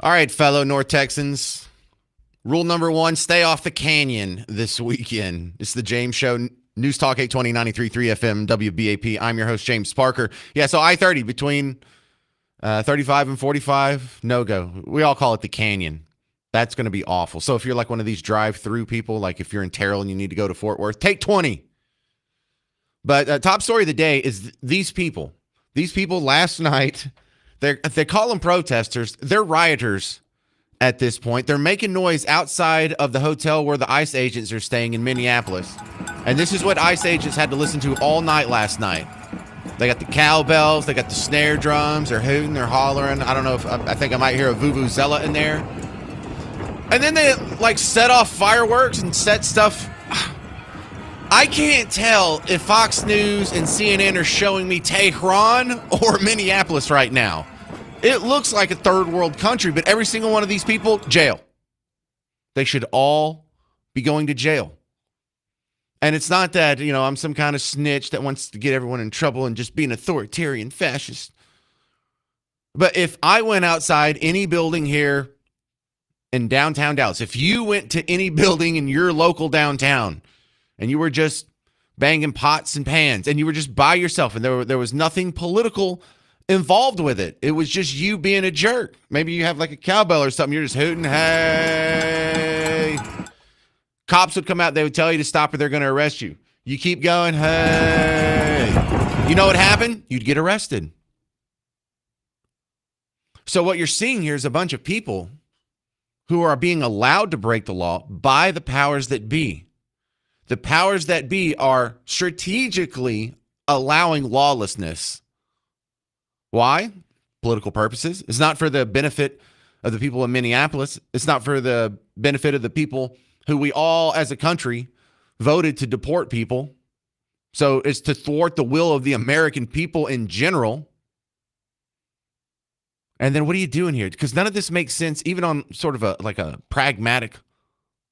All right, fellow North Texans. Rule number one, stay off the canyon this weekend. It's the James Show, News Talk 820 93.3 FM, WBAP. I'm your host, James Parker. Yeah, so I-30 between 35 and 45, no go. We all call it the canyon. That's going to be awful. So if you're like one of these drive-through people, like if you're in Terrell and you need to go to Fort Worth, take 20. But top story of the day is these people. These people last night, they call them protesters. They're rioters at this point. They're making noise outside of the hotel where the ICE agents are staying in Minneapolis. And this is what ICE agents had to listen to all night last night. They got the cowbells. They got the snare drums. They're hooting. They're hollering. I don't know if I think I might hear a vuvuzela in there. And then they like set off fireworks and set stuff. I can't tell if Fox News and CNN are showing me Tehran or Minneapolis right now. It looks like a third world country, but every single one of these people, jail. They should all be going to jail. And it's not that, I'm some kind of snitch that wants to get everyone in trouble and just be an authoritarian fascist. But if I went outside any building here in downtown Dallas, if you went to any building in your local downtown and you were just banging pots and pans and you were just by yourself and there was nothing political involved with it, it was just you being a jerk. Maybe you have like a cowbell or something, you're just hooting, hey. Cops would come out, they would tell you to stop or they're going to arrest you. You keep going, hey. You know what happened? You'd get arrested. So what you're seeing here is a bunch of people who are being allowed to break the law by the powers that be. The powers that be are strategically allowing lawlessness. Why? Political purposes. It's not for the benefit of the people in Minneapolis. It's not for the benefit of the people who we all as a country voted to deport people. So it's to thwart the will of the American people in general. And then what are you doing here? Because none of this makes sense, even on sort of a pragmatic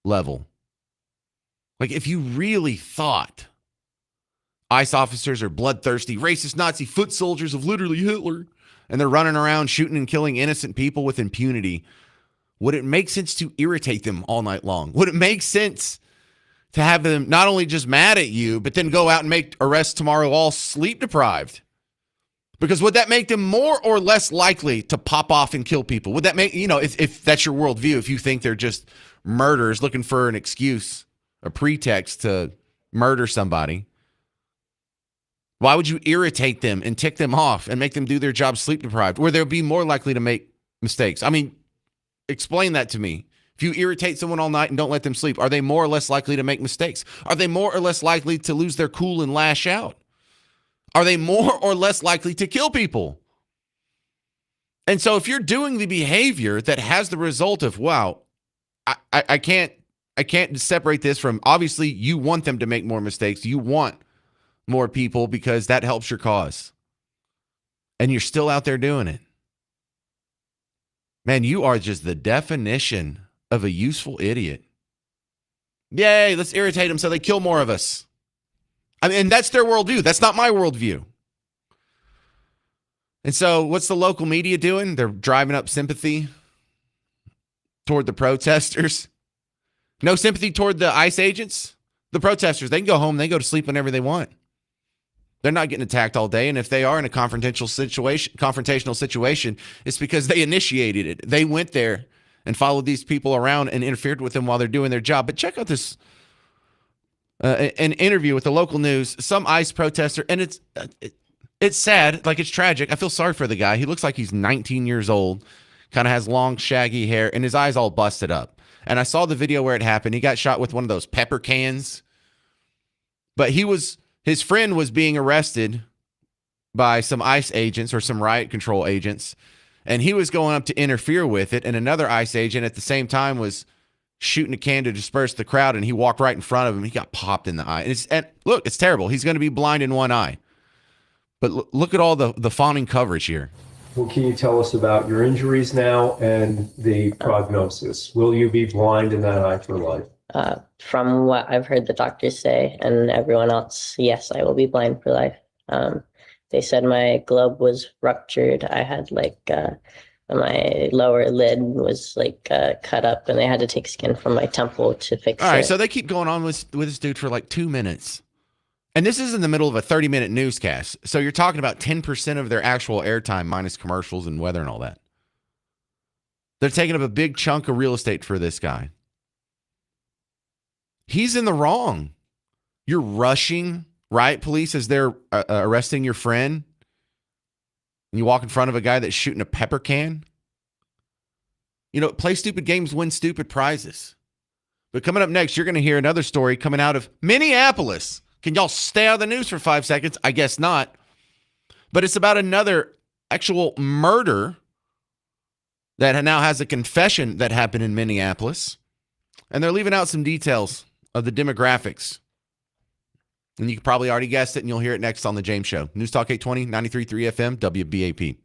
level. Like if you really thought ICE officers are bloodthirsty, racist, Nazi foot soldiers of literally Hitler, and they're running around shooting and killing innocent people with impunity, would it make sense to irritate them all night long? Would it make sense to have them not only just mad at you, but then go out and make arrests tomorrow all sleep deprived? Because would that make them more or less likely to pop off and kill people? Would that make, if that's your worldview, if you think they're just murderers looking for an excuse, a pretext to murder somebody, why would you irritate them and tick them off and make them do their job sleep deprived, where they'll be more likely to make mistakes? I mean, explain that to me. If you irritate someone all night and don't let them sleep, are they more or less likely to make mistakes? Are they more or less likely to lose their cool and lash out? Are they more or less likely to kill people? And so if you're doing the behavior that has the result of, wow, I can't separate this from, obviously you want them to make more mistakes. You want more people because that helps your cause. And you're still out there doing it. Man, you are just the definition of a useful idiot. Yay, let's irritate them so they kill more of us. I mean, and that's their worldview. That's not my worldview. And so what's the local media doing? They're driving up sympathy toward the protesters. No sympathy toward the ICE agents. The protesters, they can go home. They go to sleep whenever they want. They're not getting attacked all day. And if they are in a confrontational situation, it's because they initiated it. They went there and followed these people around and interfered with them while they're doing their job. But check out this an interview with the local news, some ICE protester, and it's sad, like it's tragic. I feel sorry for the guy. He looks like he's 19 years old, kind of has long, shaggy hair, and his eyes all busted up. And I saw the video where it happened. He got shot with one of those pepper cans. But his friend was being arrested by some ICE agents or some riot control agents, and he was going up to interfere with it, and another ICE agent at the same time was shooting a can to disperse the crowd, and he walked right in front of him. He got popped in the eye. And look, it's terrible. He's going to be blind in one eye. But look at all the fawning coverage here. Well, can you tell us about your injuries now and the prognosis? Will you be blind in that eye for life? From what I've heard the doctors say and everyone else, yes, I will be blind for life. They said my globe was ruptured. I had My lower lid was like cut up, and they had to take skin from my temple to fix All right, it. so they keep going on with this dude for like 2 minutes. And this is in the middle of a 30-minute newscast. So you're talking about 10% of their actual airtime minus commercials and weather and all that. They're taking up a big chunk of real estate for this guy. He's in the wrong. You're rushing, right, police, as they're arresting your friend. And you walk in front of a guy that's shooting a pepper can. You know, play stupid games, win stupid prizes. But coming up next, you're going to hear another story coming out of Minneapolis. Can y'all stay out of the news for 5 seconds? I guess not. But it's about another actual murder that now has a confession that happened in Minneapolis. And they're leaving out some details of the demographics. And you probably already guessed it, and you'll hear it next on The James Show. News Talk 820, 93.3 FM, WBAP.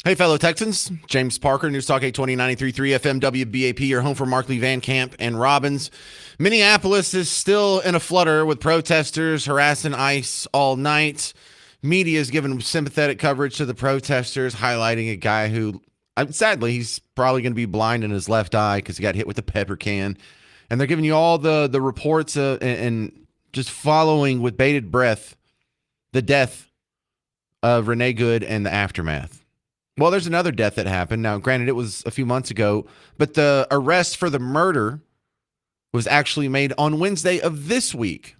Hey, fellow Texans. James Parker, News Talk 820 93.3 FM WBAP, your home for Markley, Van Camp, and Robbins. Minneapolis is still in a flutter with protesters harassing ICE all night. Media is giving sympathetic coverage to the protesters, highlighting a guy who, sadly, he's probably going to be blind in his left eye because he got hit with a pepper can. And they're giving you all the reports and just following with bated breath the death of Renee Good and the aftermath. Well, there's another death that happened. Now, granted, it was a few months ago, but the arrest for the murder was actually made on Wednesday of this week.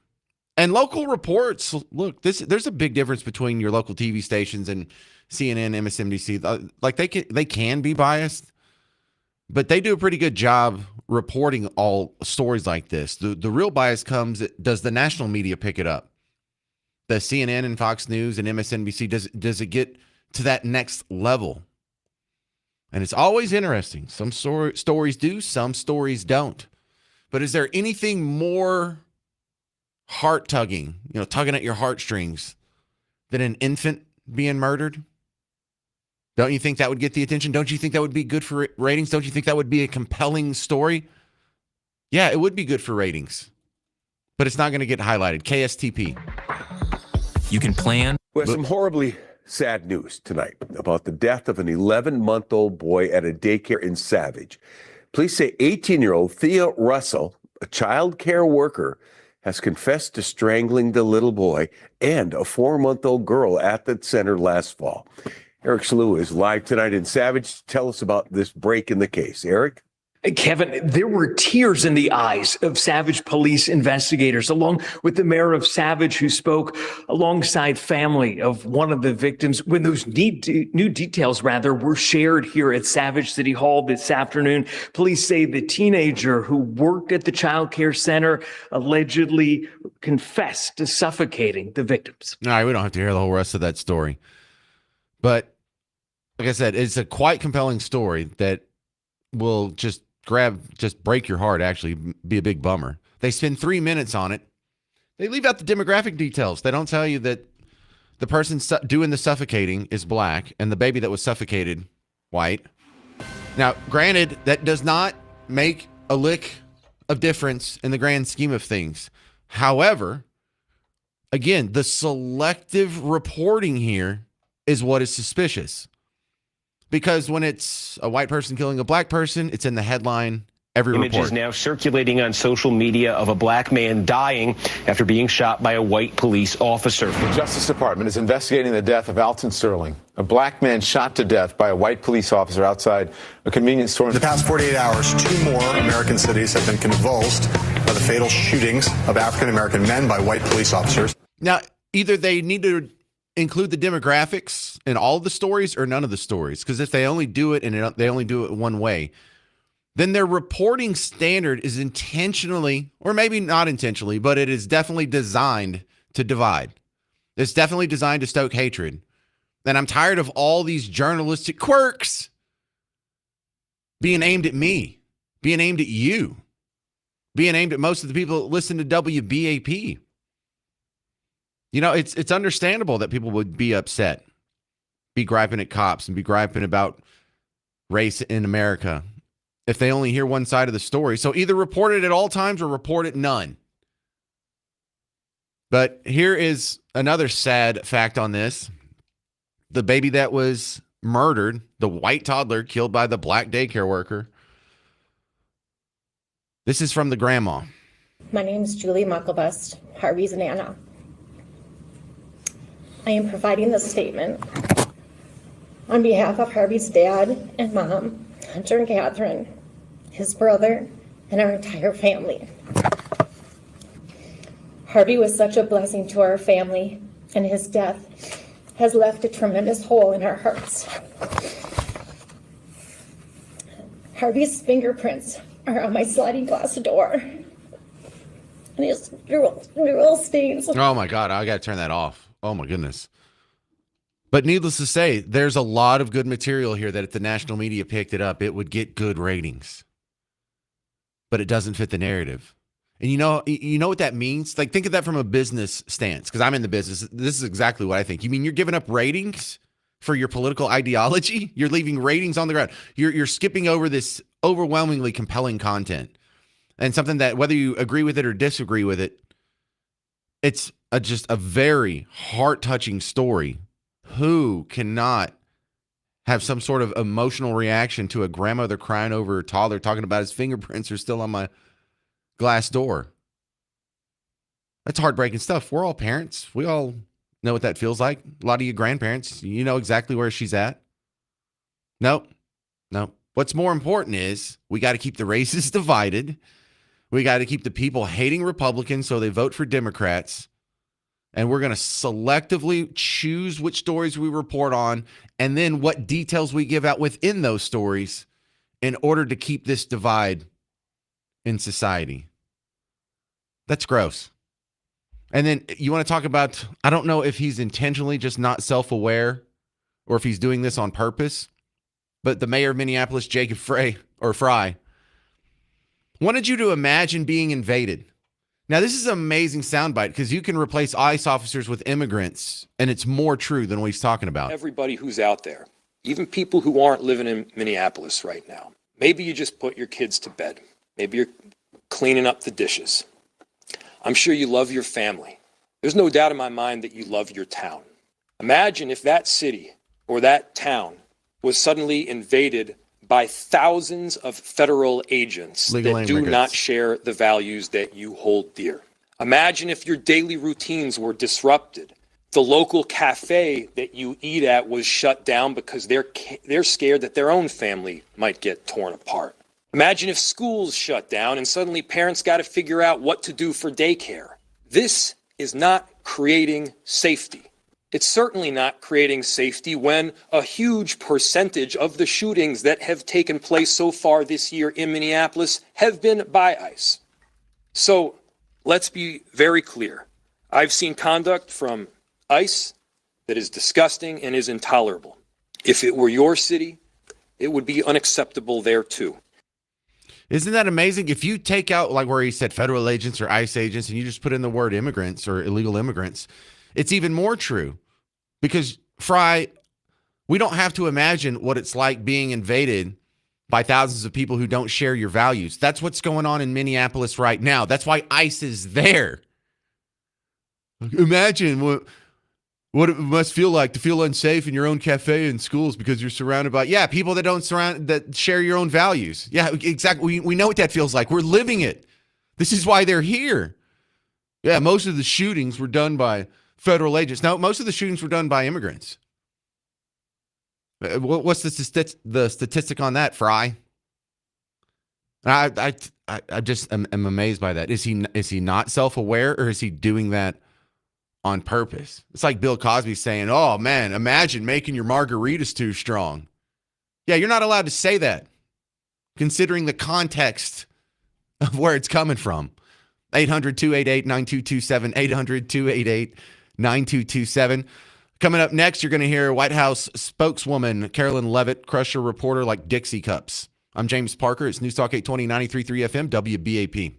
And local reports, look, there's a big difference between your local TV stations and CNN, MSNBC. Like they can be biased, but they do a pretty good job reporting all stories like this. The real bias comes, does the national media pick it up? The CNN and Fox News and MSNBC, does it get to that next level? And it's always interesting. Some stories do, some stories don't. But is there anything more heart-tugging, tugging at your heartstrings, than an infant being murdered? Don't you think that would get the attention? Don't you think that would be good for ratings? Don't you think that would be a compelling story? Yeah, it would be good for ratings. But it's not going to get highlighted. KSTP. You can plan. Well, some horribly sad news tonight about the death of an 11-month-old boy at a daycare in Savage. Police say 18-year-old Thea Russell, a child care worker, has confessed to strangling the little boy and a 4-month-old girl at the center last fall. Eric Shalou is live tonight in Savage. Tell us about this break in the case. Eric? Kevin, there were tears in the eyes of Savage police investigators, along with the mayor of Savage, who spoke alongside family of one of the victims when those new details were shared here at Savage City Hall this afternoon. Police say the teenager who worked at the child care center allegedly confessed to suffocating the victims. All right, we don't have to hear the whole rest of that story. But like I said, it's a quite compelling story that will just break your heart, actually be a big bummer. They spend 3 minutes on it. They leave out the demographic details. They don't tell you that the person doing the suffocating is black and the baby that was suffocated, white. Now, granted, that does not make a lick of difference in the grand scheme of things. However, again, the selective reporting here is what is suspicious. Because when it's a white person killing a black person, it's in the headline every report. Images now circulating on social media of a black man dying after being shot by a white police officer. The Justice Department is investigating the death of Alton Sterling, a black man shot to death by a white police officer outside a convenience store. In the past 48 hours, 2 more American cities have been convulsed by the fatal shootings of African-American men by white police officers. Now, either they need to include the demographics in all of the stories or none of the stories. Because if they only do it and they only do it one way, then their reporting standard is intentionally, or maybe not intentionally, but it is definitely designed to divide. It's definitely designed to stoke hatred. And I'm tired of all these journalistic quirks being aimed at me, being aimed at you, being aimed at most of the people that listen to WBAP. It's understandable that people would be upset, be griping at cops and be griping about race in America if they only hear one side of the story. So either report it at all times or report it none. But here is another sad fact on this. The baby that was murdered, the white toddler killed by the black daycare worker. This is from the grandma. My name is Julie Mucklebust, Harvey's Nana. I am providing this statement on behalf of Harvey's dad and mom, Hunter and Catherine, his brother, and our entire family. Harvey was such a blessing to our family, and his death has left a tremendous hole in our hearts. Harvey's fingerprints are on my sliding glass door, and his drool stains. Oh my God, I got to turn that off. Oh my goodness. But needless to say, there's a lot of good material here that if the national media picked it up, it would get good ratings. But it doesn't fit the narrative. And you know what that means? Like, think of that from a business stance, because I'm in the business. This is exactly what I think. You mean you're giving up ratings for your political ideology. You're leaving ratings on the ground. You're skipping over this overwhelmingly compelling content and something that, whether you agree with it or disagree with it, it's just a very heart-touching story. Who cannot have some sort of emotional reaction to a grandmother crying over her toddler talking about his fingerprints are still on my glass door? That's heartbreaking stuff. We're all parents. We all know what that feels like. A lot of you grandparents, you know exactly where she's at. Nope. What's more important is we got to keep the races divided. We got to keep the people hating Republicans so they vote for Democrats. And we're going to selectively choose which stories we report on and then what details we give out within those stories in order to keep this divide in society. That's gross. And then you want to talk about, I don't know if he's intentionally just not self-aware or if he's doing this on purpose, but the mayor of Minneapolis, Jacob Fry, wanted you to imagine being invaded. Now, this is an amazing soundbite because you can replace ICE officers with immigrants, and it's more true than what he's talking about. Everybody who's out there, even people who aren't living in Minneapolis right now, maybe you just put your kids to bed. Maybe you're cleaning up the dishes. I'm sure you love your family. There's no doubt in my mind that you love your town. Imagine if that city or that town was suddenly invaded by thousands of federal agents that do not share the values that you hold dear. Imagine if your daily routines were disrupted. The local cafe that you eat at was shut down because they're scared that their own family might get torn apart. Imagine if schools shut down and suddenly parents got to figure out what to do for daycare. This is not creating safety. It's certainly not creating safety when a huge percentage of the shootings that have taken place so far this year in Minneapolis have been by ICE. So let's be very clear. I've seen conduct from ICE that is disgusting and is intolerable. If it were your city, it would be unacceptable there too. Isn't that amazing? If you take out, like where he said federal agents or ICE agents, and you just put in the word immigrants or illegal immigrants, it's even more true. Because, Fry, we don't have to imagine what it's like being invaded by thousands of people who don't share your values. That's what's going on in Minneapolis right now. That's why ICE is there. Imagine what it must feel like to feel unsafe in your own cafe and schools because you're surrounded by, people that share your own values. Yeah, exactly. We know what that feels like. We're living it. This is why they're here. Yeah, most of the shootings were done by federal agents. Now, most of the shootings were done by immigrants. What's the statistic on that, Fry? I just am amazed by that. Is he not self-aware, or is he doing that on purpose? It's like Bill Cosby saying, "Oh man, imagine making your margaritas too strong." Yeah, you're not allowed to say that, considering the context of where it's coming from. 800-288-9227, 800-288-9227. Coming up next, you're going to hear White House spokeswoman Carolyn Levitt crush a reporter like Dixie cups. I'm James Parker. It's News Talk 820, 93.3 FM, WBAP.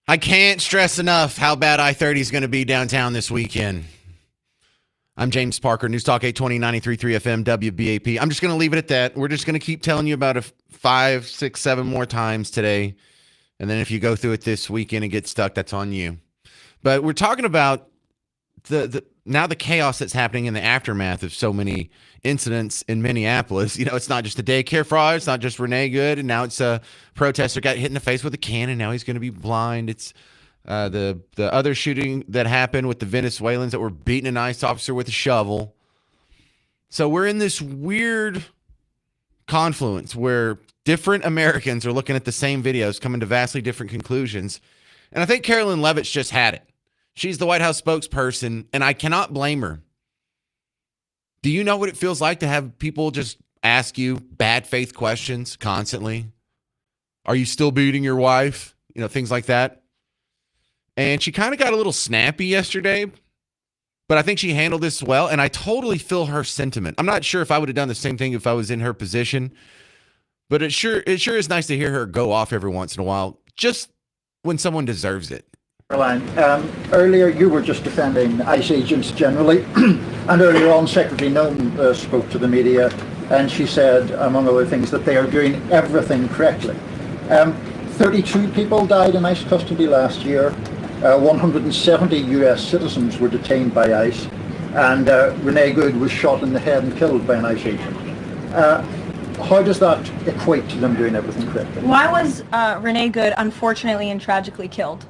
I can't stress enough how bad I-30 is going to be downtown this weekend. I'm James Parker, News Talk 820 93.3 FM WBAP. I'm just going to leave it at that. We're just going to keep telling you about it 5, 6, 7 more times today. And then if you go through it this weekend and get stuck, that's on you. But we're talking about the chaos that's happening in the aftermath of so many incidents in Minneapolis. You know, it's not just a daycare fraud. It's not just Renee Good. And now it's a protester got hit in the face with a can, and now he's going to be blind. It's the other shooting that happened with the Venezuelans that were beating an ICE officer with a shovel. So we're in this weird confluence where different Americans are looking at the same videos, coming to vastly different conclusions. And I think Carolyn Levitt's just had it. She's the White House spokesperson, and I cannot blame her. Do you know what it feels like to have people just ask you bad faith questions constantly? Are you still beating your wife? You know, things like that. And she kind of got a little snappy yesterday, but I think she handled this well, and I totally feel her sentiment. I'm not sure if I would have done the same thing if I was in her position, but it sure is nice to hear her go off every once in a while, just when someone deserves it. Caroline, earlier you were just defending ICE agents generally, and earlier on Secretary Noem spoke to the media, and she said, among other things, that they are doing everything correctly. 32 people died in ICE custody last year. 170 U.S. citizens were detained by ICE, and Renee Good was shot in the head and killed by an ICE agent. How does that equate to them doing everything correctly? Why was Renee Good unfortunately and tragically killed?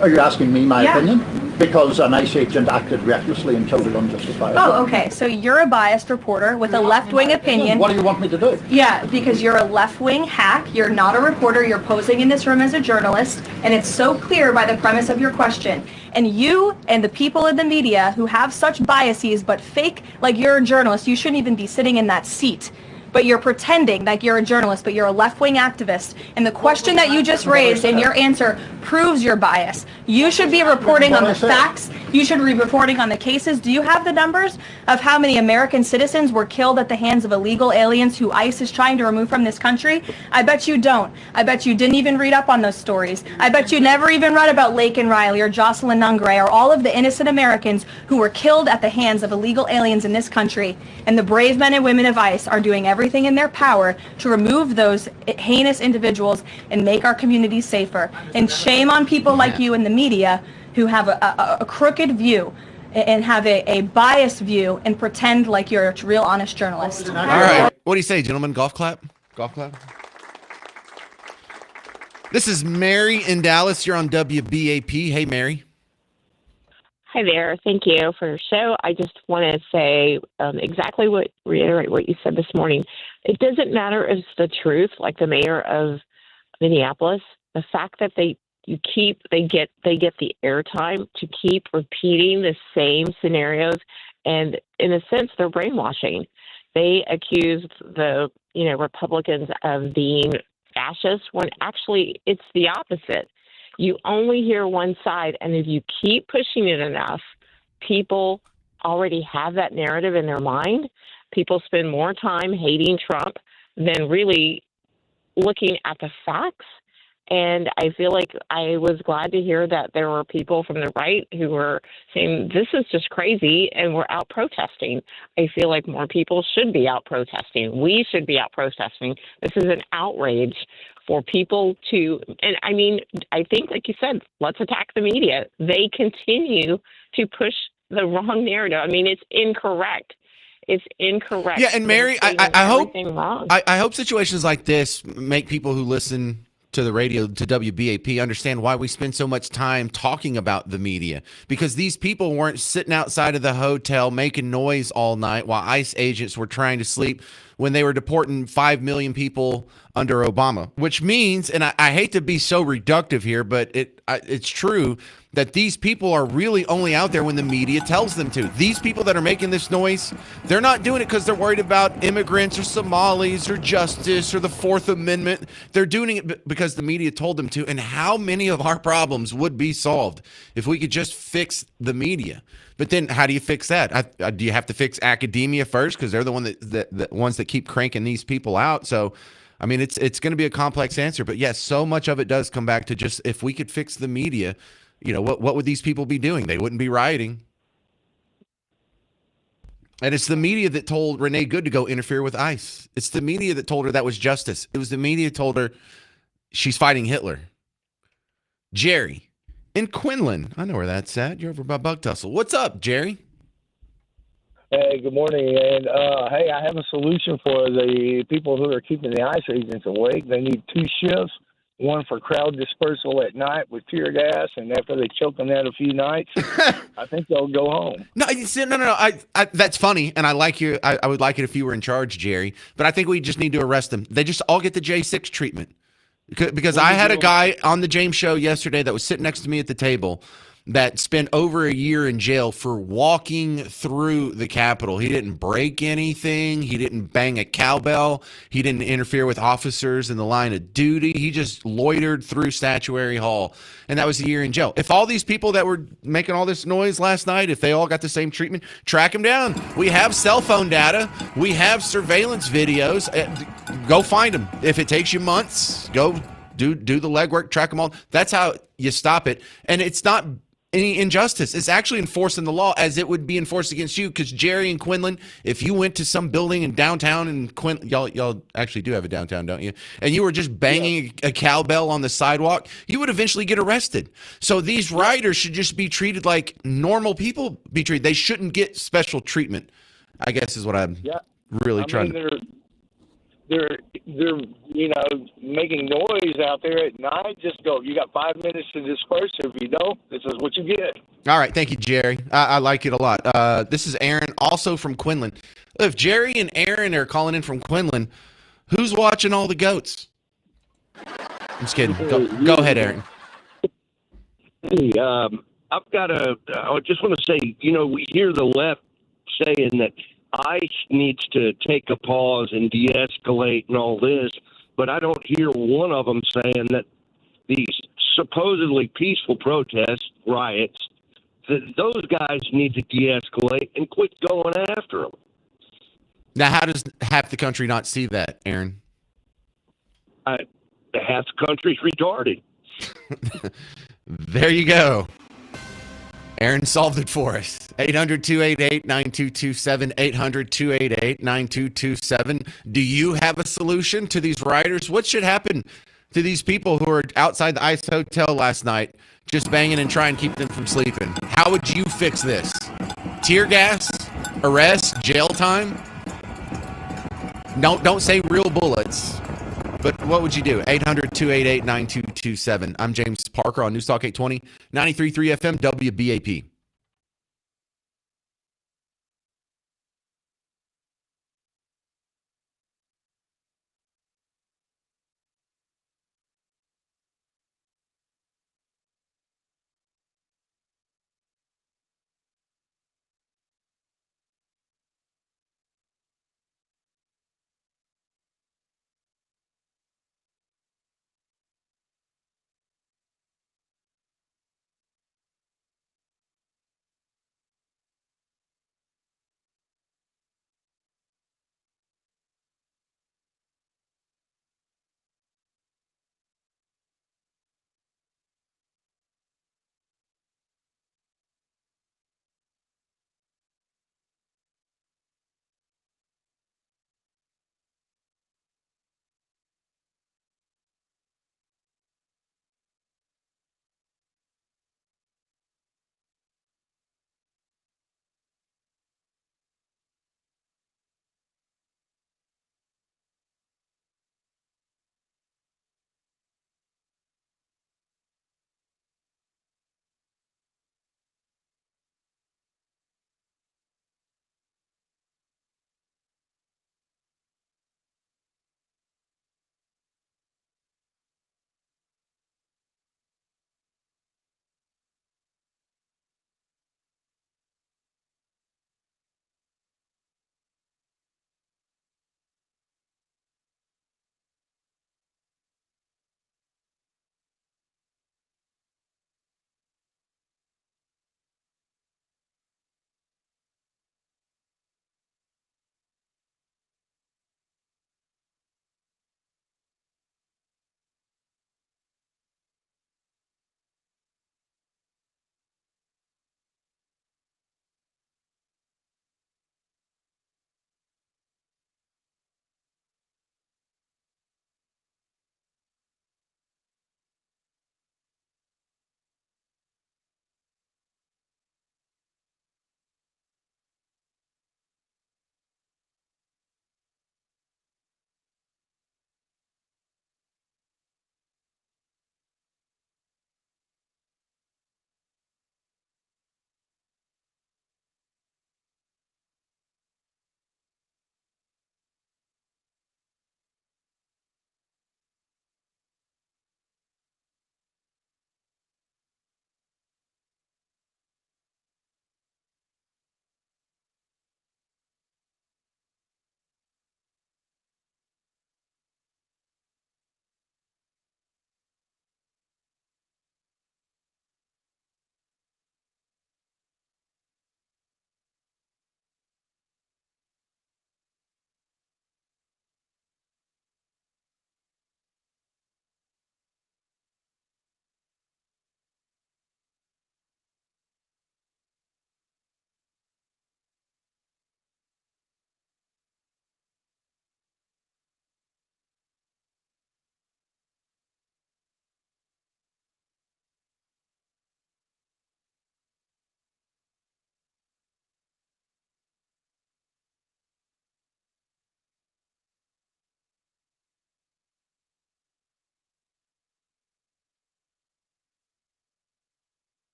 Are you asking me my opinion? Because an ICE agent acted recklessly and killed it unjustifiably. Oh, okay. So you're a biased reporter with a left-wing opinion. What do you want me to do? Yeah, because you're a left-wing hack. You're not a reporter. You're posing in this room as a journalist, and it's so clear by the premise of your question. And you and the people in the media who have such biases but fake like you're a journalist, you shouldn't even be sitting in that seat. But you're pretending like you're a journalist, but you're a left-wing activist. And the question that you just raised and your answer proves your bias. You should be reporting on the facts. You should be reporting on the cases. Do you have the numbers of how many American citizens were killed at the hands of illegal aliens who ICE is trying to remove from this country? I bet you don't. I bet you didn't even read up on those stories. I bet you never even read about Laken Riley or Jocelyn Nungray or all of the innocent Americans who were killed at the hands of illegal aliens in this country. And the brave men and women of ICE are doing everything in their power to remove those heinous individuals and make our communities safer. And shame on people like you in the media who have a crooked view and have a biased view and pretend like you're a real honest journalist. All right. What do you say, gentlemen? Golf clap? Golf clap? This is Mary in Dallas. You're on WBAP. Hey, Mary. Hi there. Thank you for your show. I just want to say reiterate what you said this morning. It doesn't matter if it's the truth, like the mayor of Minneapolis. The fact that they get the airtime to keep repeating the same scenarios, and in a sense, they're brainwashing. They accused the Republicans of being fascist when actually it's the opposite. You only hear one side, and if you keep pushing it enough, people already have that narrative in their mind. People spend more time hating Trump than really looking at the facts. And I feel like I was glad to hear that there were people from the right who were saying, this is just crazy, and we're out protesting. I feel like more people should be out protesting. We should be out protesting. This is an outrage for people to, and I mean, I think, like you said, let's attack the media. They continue to push the wrong narrative. I mean, it's incorrect. It's incorrect. Yeah, and Mary, I hope situations like this make people who listen to the radio, to WBAP, understand why we spend so much time talking about the media, because these people weren't sitting outside of the hotel making noise all night while ICE agents were trying to sleep when they were deporting 5 million people under Obama, which means, and I hate to be so reductive here, but it's true that these people are really only out there when the media tells them to. These people that are making this noise, they're not doing it because they're worried about immigrants or Somalis or justice or the Fourth Amendment. They're doing it because the media told them to. And how many of our problems would be solved if we could just fix the media? But then how do you fix that? Do you have to fix academia first? Because they're the ones that keep cranking these people out. So I mean, it's going to be a complex answer, but yes, so much of it does come back to just if we could fix the media, what would these people be doing? They wouldn't be rioting. And it's the media that told Renee Good to go interfere with ICE. It's the media that told her that was justice. It was the media that told her she's fighting Hitler. Jerry in Quinlan. I know where that's at. You're over by Bug Tussle. What's up, Jerry? Hey, good morning. And hey, I have a solution for the people who are keeping the ICE agents awake. They need 2 shifts, one for crowd dispersal at night with tear gas, and after they choke on that a few nights, I think they'll go home. No. I that's funny, and I like you. I would like it if you were in charge, Jerry. But I think we just need to arrest them. They just all get the J6 treatment. Because I had a guy on the James show yesterday that was sitting next to me at the table that spent over a year in jail for walking through the Capitol. He didn't break anything. He didn't bang a cowbell. He didn't interfere with officers in the line of duty. He just loitered through Statuary Hall, and that was a year in jail. If all these people that were making all this noise last night, if they all got the same treatment, track them down. We have cell phone data. We have surveillance videos. Go find them. If it takes you months, go do the legwork, track them all. That's how you stop it. And it's not any injustice. It's actually enforcing the law as it would be enforced against you. Because Jerry and Quinlan, if you went to some building in downtown and Quinlan, y'all actually do have a downtown, don't you? And you were just banging a cowbell on the sidewalk, you would eventually get arrested. So these rioters should just be treated like normal people be treated. They shouldn't get special treatment, I guess is what I'm really trying to. They're making noise out there at night. Just go. You got 5 minutes to disperse. If you don't, this is what you get. All right, thank you, Jerry. I like it a lot. This is Aaron, also from Quinlan. If Jerry and Aaron are calling in from Quinlan, who's watching all the goats? I'm just kidding. Go ahead, Aaron. Hey, I just want to say, we hear the left saying that ICE needs to take a pause and de-escalate and all this, but I don't hear one of them saying that these supposedly peaceful protests, riots, that those guys need to de-escalate and quit going after them. Now, how does half the country not see that, Aaron? Half the country's retarded. There you go. Aaron solved it for us. 800-288-9227, 800-288-9227. Do you have a solution to these rioters? What should happen to these people who are outside the ICE hotel last night just banging and trying to keep them from sleeping? How would you fix this? Tear gas? Arrest? Jail time? Don't say real bullets. But what would you do? 800-288-9227. I'm James Parker on News Talk 820, 93.3 FM, WBAP.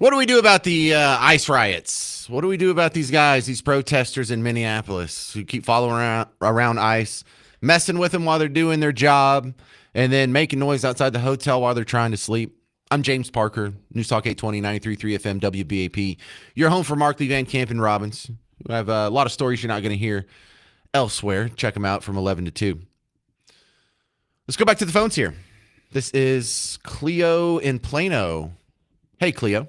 What do we do about the ICE riots? What do we do about these guys, these protesters in Minneapolis who keep following around ICE, messing with them while they're doing their job, and then making noise outside the hotel while they're trying to sleep? I'm James Parker, News Talk 820, 93.3 FM, WBAP. Your home for Markley, Van Camp, and Robbins. We have a lot of stories you're not going to hear elsewhere. Check them out from 11 to 2. Let's go back to the phones here. This is Cleo in Plano. Hey, Cleo.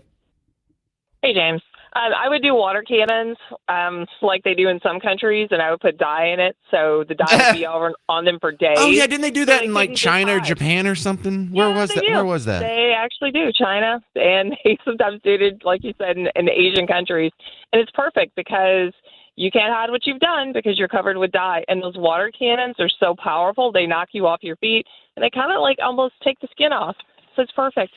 Hey, James. I would do water cannons like they do in some countries, and I would put dye in it, so the dye would be over on them for days. Oh, yeah. Didn't they do that in like couldn't China or get Japan or something? Where was that? do. Where was that? They actually do, China, and they sometimes do it, like you said, in Asian countries. And it's perfect because you can't hide what you've done because you're covered with dye. And those water cannons are so powerful, they knock you off your feet, and they kind of like almost take the skin off. So it's perfect.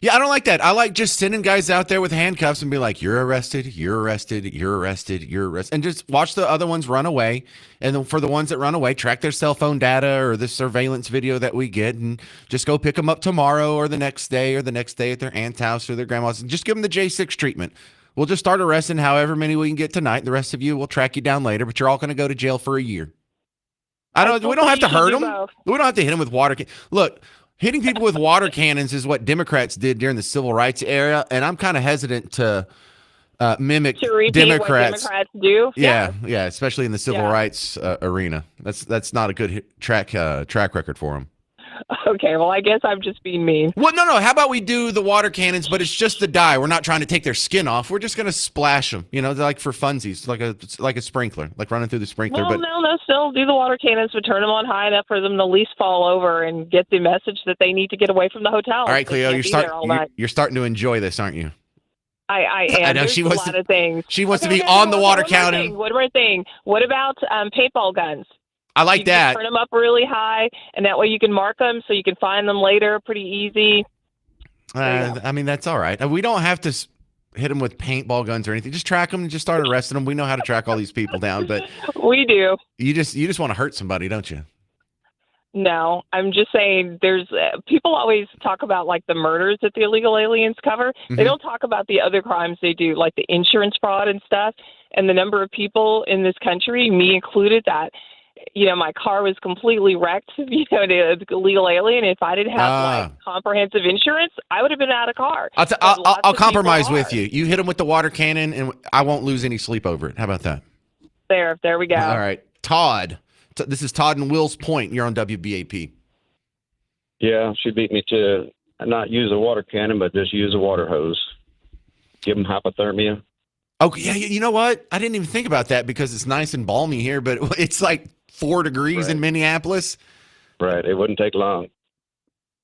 Yeah, I don't like that. I like just sending guys out there with handcuffs and be like, you're arrested, you're arrested, you're arrested, you're arrested. And just watch the other ones run away. And then for the ones that run away, track their cell phone data or the surveillance video that we get and just go pick them up tomorrow or the next day at their aunt's house or their grandma's. And just give them the J6 treatment. We'll just start arresting however many we can get tonight. The rest of you, we'll track you down later, but you're all going to go to jail for a year. We don't have to hurt them. We don't have to hit them with water. Look, hitting people with water cannons is what Democrats did during the civil rights era, and I'm kind of hesitant to mimic Democrats. What Democrats do. Yeah, especially in the civil rights arena. That's not a good track record for them. Okay, well, I guess I'm just being mean. Well, no. How about we do the water cannons, but it's just the dye. We're not trying to take their skin off. We're just going to splash them. They're like for funsies, like a sprinkler, like running through the sprinkler. Well, no, still do the water cannons, but turn them on high enough for them to at least fall over and get the message that they need to get away from the hotel. All right, Cleo, you're starting to enjoy this, aren't you? I am. I know There's she a wants lot of things. She wants to be on the water cannon. One more thing. What about paintball guns? I like that. Turn them up really high, and that way you can mark them so you can find them later pretty easy. I mean, that's all right. We don't have to hit them with paintball guns or anything. Just track them and just start arresting them. We know how to track all these people down, but we do. You just want to hurt somebody, don't you? No, I'm just saying there's people always talk about like the murders that the illegal aliens cover. Mm-hmm. They don't talk about the other crimes they do, like the insurance fraud and stuff. And the number of people in this country, me included, that my car was completely wrecked, the illegal alien. If I didn't have like comprehensive insurance, I would have been out of car. I'll compromise with you. You hit them with the water cannon, and I won't lose any sleep over it. How about that? There we go. All right. Todd. This is Todd in Wills Point. You're on WBAP. Yeah, she beat me to not use a water cannon, but just use a water hose. Give them hypothermia. Oh, yeah. You know what? I didn't even think about that because it's nice and balmy here, but it's like 4 degrees in Minneapolis. Right. It wouldn't take long.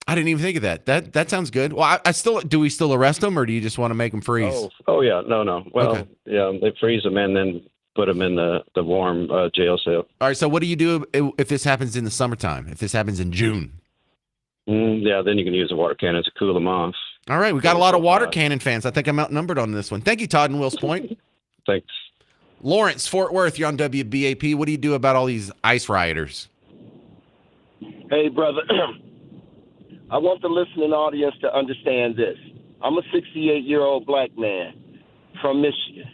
I didn't even think of that. That sounds good. Well, do we still arrest them, or do you just want to make them freeze? Oh yeah. No. Well, yeah, they freeze them and then put them in the warm jail cell. All right. So what do you do if this happens in the summertime? If this happens in June? Yeah, then you can use a water cannon to cool them off. All right. We got a lot of water cannon fans. I think I'm outnumbered on this one. Thank you, Todd in Wills Point. Thanks. Lawrence, Fort Worth, you're on WBAP. What do you do about all these ICE rioters? Hey, brother. I want the listening audience to understand this. I'm a 68-year-old black man from Michigan.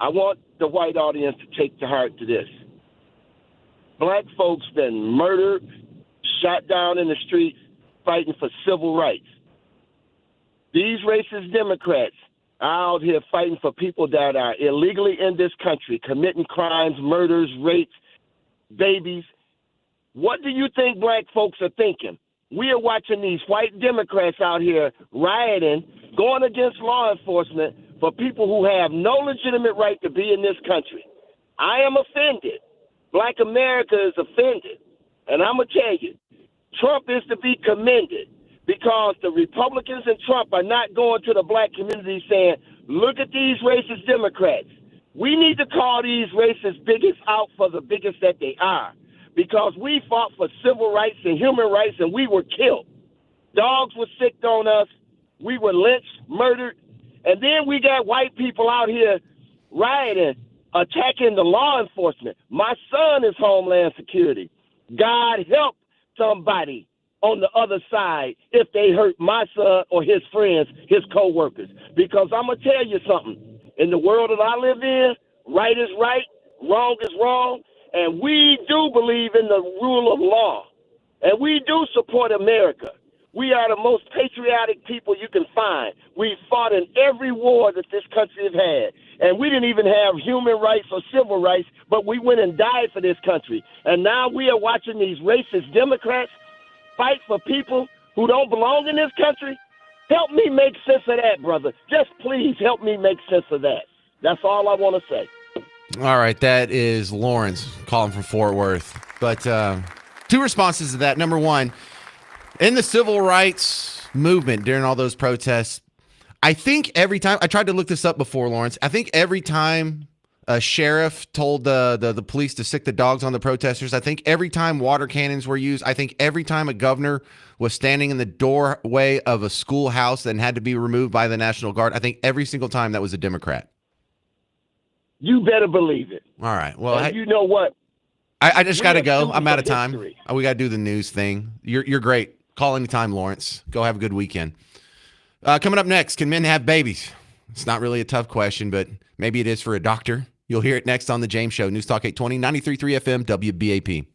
I want the white audience to take to heart to this. Black folks been murdered, shot down in the streets, fighting for civil rights. These racist Democrats are out here fighting for people that are illegally in this country, committing crimes, murders, rapes, babies. What do you think black folks are thinking? We are watching these white Democrats out here rioting, going against law enforcement for people who have no legitimate right to be in this country. I am offended. Black America is offended. And I'm going to tell you, Trump is to be commended because the Republicans and Trump are not going to the black community saying, look at these racist Democrats. We need to call these racist bigots out for the bigots that they are, because we fought for civil rights and human rights and we were killed. Dogs were sicked on us. We were lynched, murdered. And then we got white people out here rioting, attacking the law enforcement. My son is Homeland Security. God help somebody on the other side if they hurt my son or his friends, his co-workers. Because I'm going to tell you something. In the world that I live in, right is right, wrong is wrong, and we do believe in the rule of law. And we do support America. We are the most patriotic people you can find. We fought in every war that this country has had. And we didn't even have human rights or civil rights, but we went and died for this country. And now we are watching these racist Democrats fight for people who don't belong in this country. Help me make sense of that, brother. Just please help me make sense of that. That's all I want to say. All right, that is Lawrence calling from Fort Worth. But two responses to that. Number one, in the civil rights movement during all those protests, I think every time, I tried to look this up before, Lawrence, I think every time a sheriff told the police to sick the dogs on the protesters, I think every time water cannons were used, I think every time a governor was standing in the doorway of a schoolhouse and had to be removed by the National Guard, I think every single time that was a Democrat. You better believe it. All right. Well, and you know what? I just got to go. I'm out of for time. history. We got to do the news thing. You're great. Call anytime, Lawrence. Go have a good weekend. Coming up next, can men have babies? It's not really a tough question, but maybe it is for a doctor. You'll hear it next on The James Show. News Talk 820, 93.3 FM, WBAP.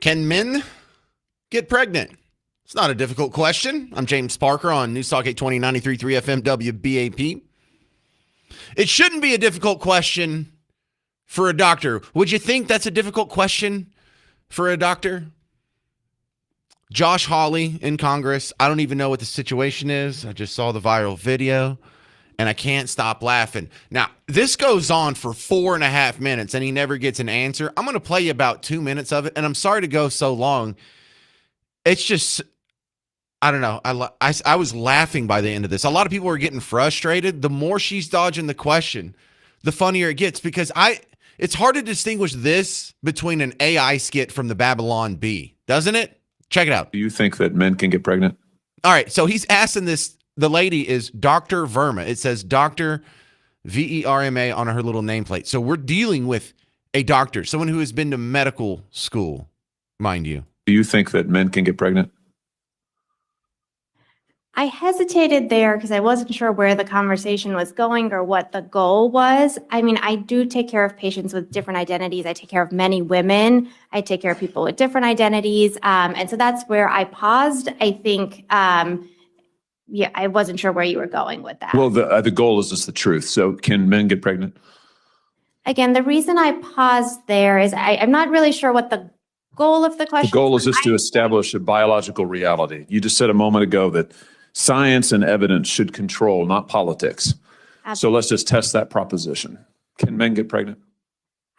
Can men get pregnant? It's not a difficult question. I'm James Parker on News Talk 820 93.3 FM WBAP. It shouldn't be a difficult question for a doctor. Would you think that's a difficult question for a doctor? Josh Hawley in Congress. I don't even know what the situation is. I just saw the viral video and I can't stop laughing. Now, this goes on for 4.5 minutes and he never gets an answer. I'm going to play you about 2 minutes of it, and I'm sorry to go so long. It's just, I don't know. I was laughing by the end of this. A lot of people are getting frustrated. The more she's dodging the question, the funnier it gets, because it's hard to distinguish this between an AI skit from the Babylon Bee, doesn't it? Check it out. Do you think that men can get pregnant? All right. So he's asking this. The lady is Dr. Verma. It says Dr. Verma on her little nameplate. So we're dealing with a doctor, someone who has been to medical school, mind you. Do you think that men can get pregnant? I hesitated there because I wasn't sure where the conversation was going or what the goal was. I mean, I do take care of patients with different identities. I take care of many women. I take care of people with different identities. And so that's where I paused. I think, I wasn't sure where you were going with that. Well, the goal is just the truth. So can men get pregnant? Again, the reason I paused there is I'm not really sure what the goal of the question is. The goal is just to establish a biological reality. You just said a moment ago that science and evidence should control, not politics. Absolutely. So let's just test that proposition. Can men get pregnant?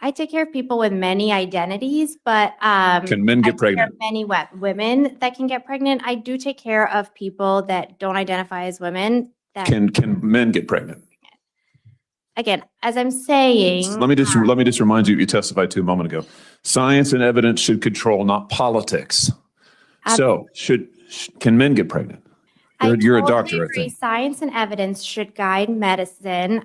I take care of people with many identities, but can men get pregnant? Many women that can get pregnant. I do take care of people that don't identify as women. That Can men get pregnant? Again, as I'm saying, Let me just remind you what you testified to a moment ago. Science and evidence should control, not politics. So can men get pregnant? You're a doctor, I think. Science and evidence should guide medicine.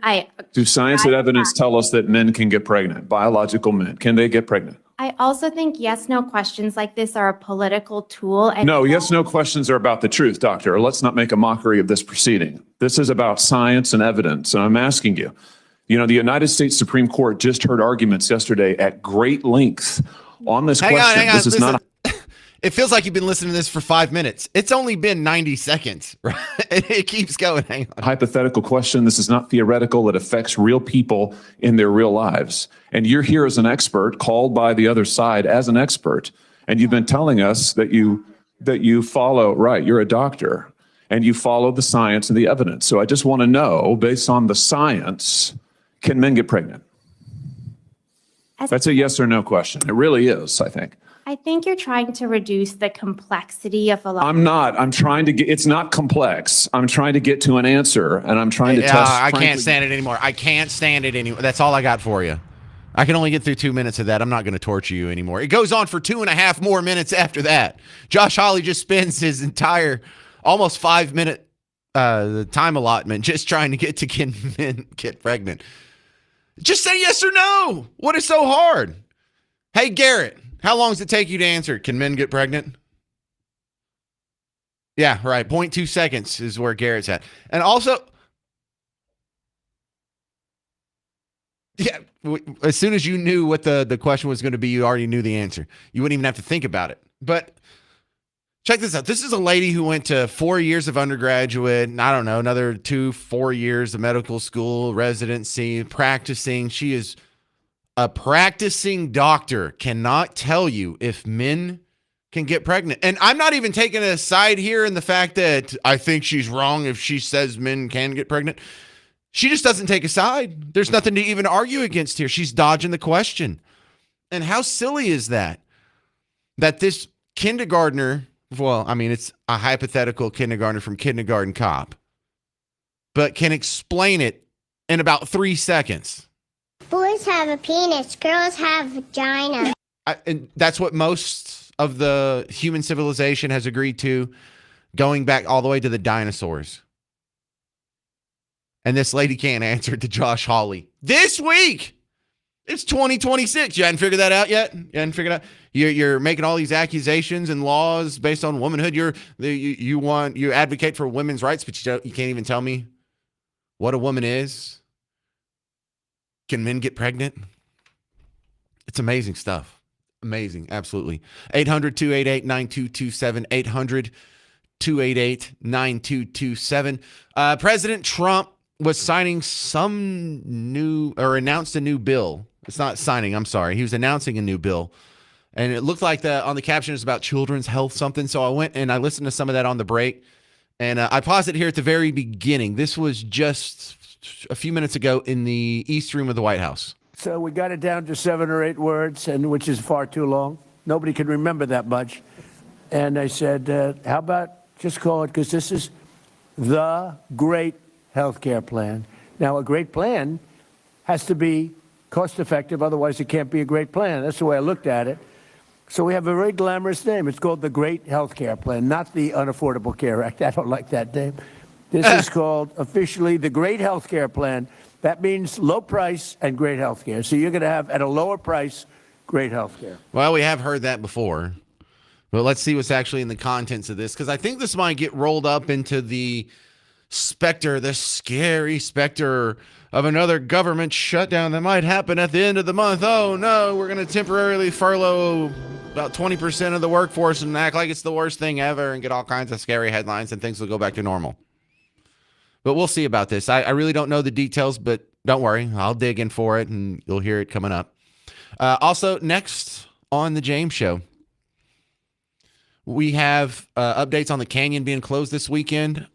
Do science and evidence tell us that men can get pregnant? Biological men, can they get pregnant? I also think yes/no questions like this are a political tool. And No, yes/no questions are about the truth, doctor. Let's not make a mockery of this proceeding. This is about science and evidence, and I'm asking you. You know, the United States Supreme Court just heard arguments yesterday at great length on this question. Hang on, this is listen. not. It feels like you've been listening to this for 5 minutes. It's only been 90 seconds, right? It keeps going. Hang on. Hypothetical question. This is not theoretical. It affects real people in their real lives. And you're here as an expert, called by the other side as an expert. And you've been telling us that you follow, right, you're a doctor, and you follow the science and the evidence. So I just want to know, based on the science, can men get pregnant? That's a yes or no question. It really is, I think. I think you're trying to reduce the complexity of a lot. I'm not. I'm trying to get, it's not complex. I'm trying to get to an answer, and I'm trying to test. I can't stand it anymore. I can't stand it anymore. That's all I got for you. I can only get through 2 minutes of that. I'm not going to torture you anymore. It goes on for 2.5 more minutes after that. Josh Hawley just spends his entire almost 5 minute time allotment just trying to get to can men get pregnant. Just say yes or no. What is so hard? Hey, Garrett. How long does it take you to answer? Can men get pregnant? Yeah, right. 0.2 seconds is where Garrett's at. And also, yeah, as soon as you knew what the question was going to be, you already knew the answer. You wouldn't even have to think about it. But check this out. This is a lady who went to 4 years of undergraduate, and I don't know, another 4 years of medical school, residency, practicing. She is a practicing doctor, cannot tell you if men can get pregnant. And I'm not even taking a side here in the fact that I think she's wrong if she says men can get pregnant. She just doesn't take a side. There's nothing to even argue against here. She's dodging the question. And how silly is that? That this kindergartner, well, I mean, it's a hypothetical kindergartner from Kindergarten Cop, but can explain it in about 3 seconds. Boys have a penis, girls have vagina. And that's what most of the human civilization has agreed to, going back all the way to the dinosaurs. And this lady can't answer it to Josh Hawley. This week! It's 2026. You hadn't figured that out yet? You hadn't figured out? You're making all these accusations and laws based on womanhood. You advocate for women's rights, but you can't even tell me what a woman is. Can men get pregnant? It's amazing stuff. Amazing. Absolutely. 800-288-9227. 800-288-9227. President Trump was signing announced a new bill. It's not signing, I'm sorry. He was announcing a new bill. And it looked like on the caption is about children's health something. So I went and I listened to some of that on the break. And I paused it here at the very beginning. This was just a few minutes ago in the East Room of the White House. So we got it down to 7 or 8 words, and which is far too long. Nobody can remember that much. And I said, how about just call it, because this is the great health care plan. Now, a great plan has to be cost effective, otherwise it can't be a great plan. That's the way I looked at it. So we have a very glamorous name. It's called the Great Health Care Plan, not the Unaffordable Care Act. I don't like that name. This is called officially the Great Health Care Plan. That means low price and great health care. So you're going to have, at a lower price, great health care. Well, we have heard that before. But let's see what's actually in the contents of this, because I think this might get rolled up into the specter, the scary specter of another government shutdown that might happen at the end of the month. Oh, no, we're going to temporarily furlough about 20% of the workforce and act like it's the worst thing ever and get all kinds of scary headlines and things will go back to normal. But we'll see about this. I really don't know the details, but don't worry. I'll dig in for it, and you'll hear it coming up. Also, next on the James Show, we have updates on the canyon being closed this weekend.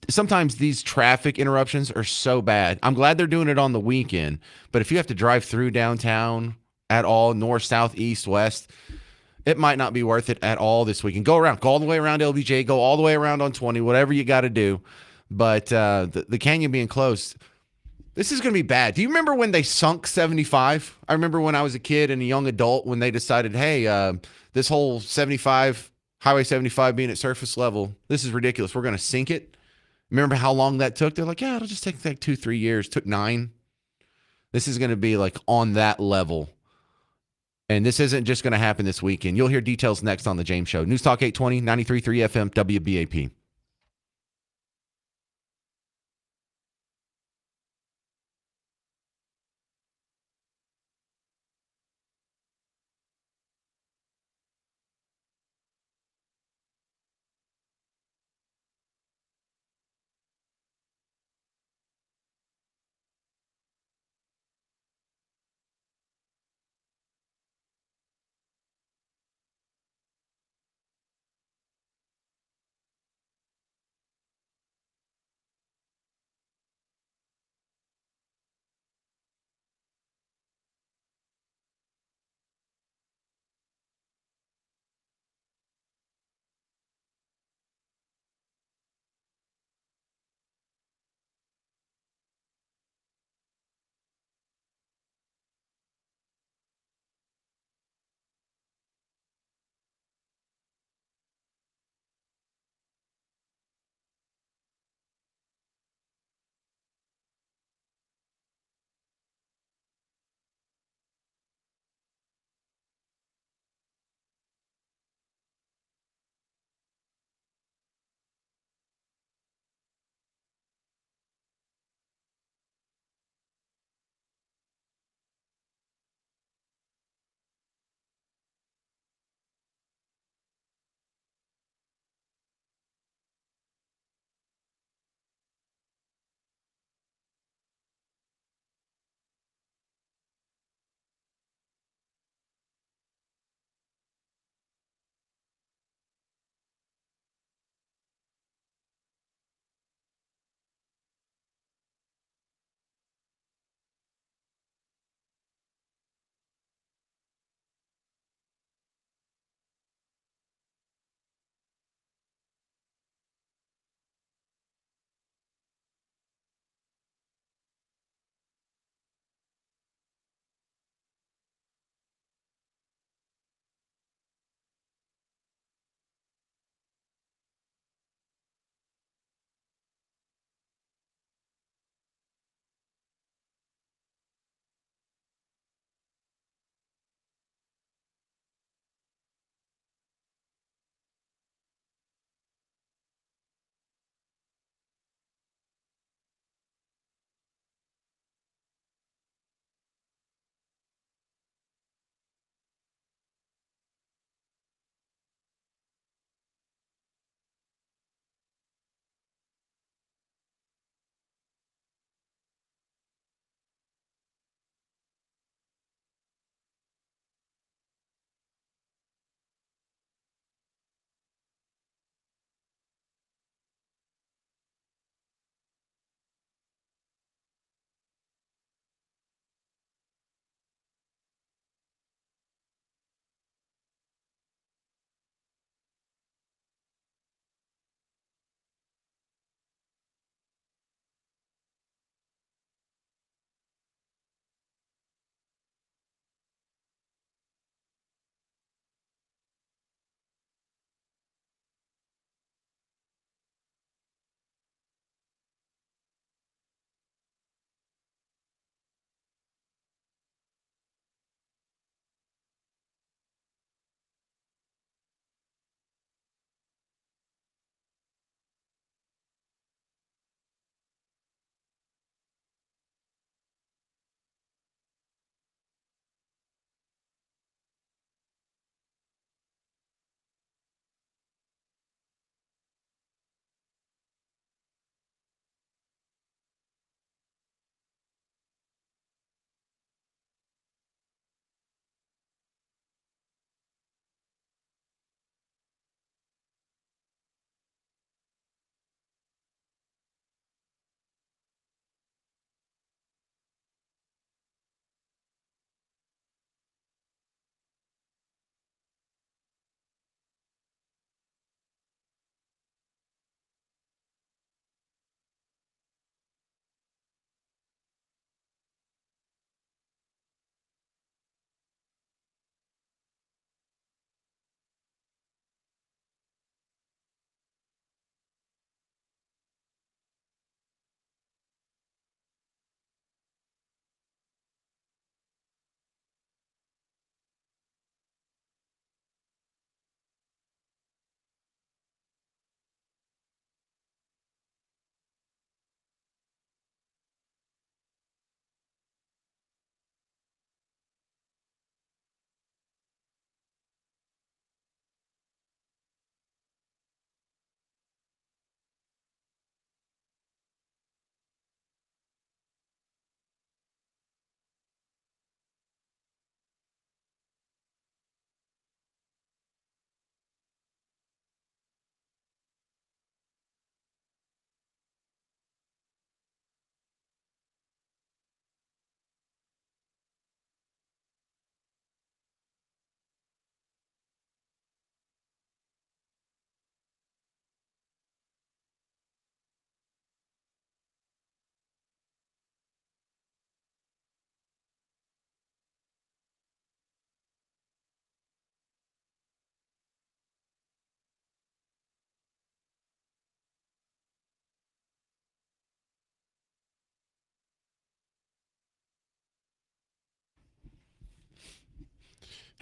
Sometimes these traffic interruptions are so bad. I'm glad they're doing it on the weekend, but if you have to drive through downtown at all, north, south, east, west, it might not be worth it at all this weekend. Go all the way around LBJ, go all the way around on 20, whatever you got to do. But the canyon being closed, this is going to be bad. Do you remember when they sunk 75? I remember when I was a kid and a young adult when they decided, hey, this whole Highway 75 being at surface level, this is ridiculous. We're going to sink it. Remember how long that took? They're like, yeah, it'll just take like 2-3 years. Took 9. This is going to be like on that level. And this isn't just going to happen this weekend. You'll hear details next on the James Show. News Talk 820, 93.3 FM, WBAP.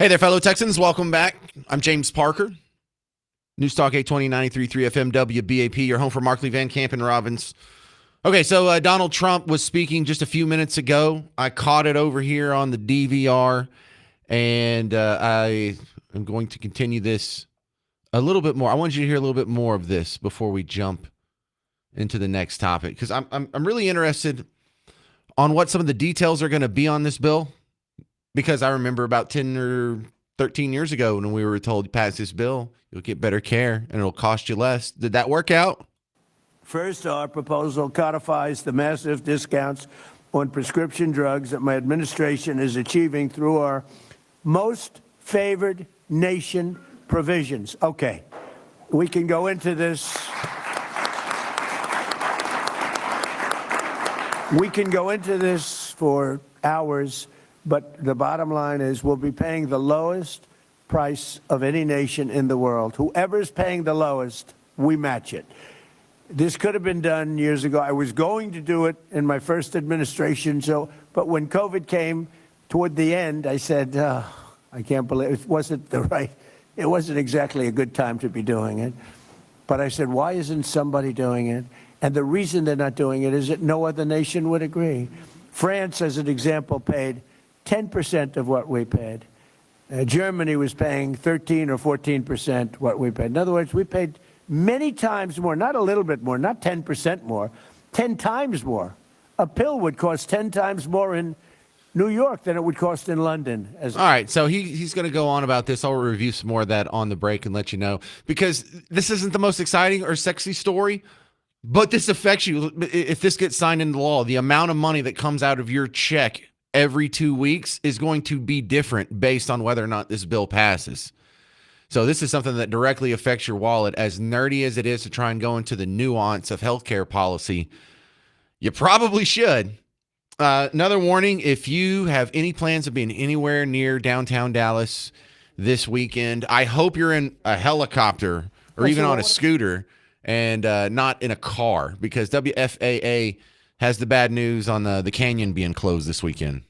Hey there, fellow Texans. Welcome back. I'm James Parker. News Talk 820 93.3 FM WBAP. Your home for Markley, Van Camp, and Robbins. Okay, so Donald Trump was speaking just a few minutes ago. I caught it over here on the DVR, and I am going to continue this a little bit more. I want you to hear a little bit more of this before we jump into the next topic, because I'm really interested on what some of the details are going to be on this bill, because I remember about 10 or 13 years ago when we were told, pass this bill, you'll get better care and it'll cost you less. Did that work out? First, our proposal codifies the massive discounts on prescription drugs that my administration is achieving through our most favored nation provisions. Okay, we can go into this. We can go into this for hours, but the bottom line is we'll be paying the lowest price of any nation in the world. Whoever's paying the lowest, we match it. This could have been done years ago. I was going to do it in my first administration, but when COVID came toward the end, I said, I can't believe it wasn't exactly a good time to be doing it. But I said, why isn't somebody doing it? And the reason they're not doing it is that no other nation would agree. France, as an example, paid 10% of what we paid. Germany was paying 13 or 14% what we paid. In other words, we paid many times more, not a little bit more, not 10% more, 10 times more. A pill would cost 10 times more in New York than it would cost in London. All right, so he's going to go on about this. I'll review some more of that on the break and let you know, because this isn't the most exciting or sexy story, but this affects you. If this gets signed into law, the amount of money that comes out of your check every 2 weeks is going to be different based on whether or not this bill passes. So this is something that directly affects your wallet. As nerdy as it is to try and go into the nuance of healthcare policy, you probably should. Another warning, if you have any plans of being anywhere near downtown Dallas this weekend, I hope you're in a helicopter or even on a scooter and not in a car, because WFAA has the bad news on the canyon being closed this weekend.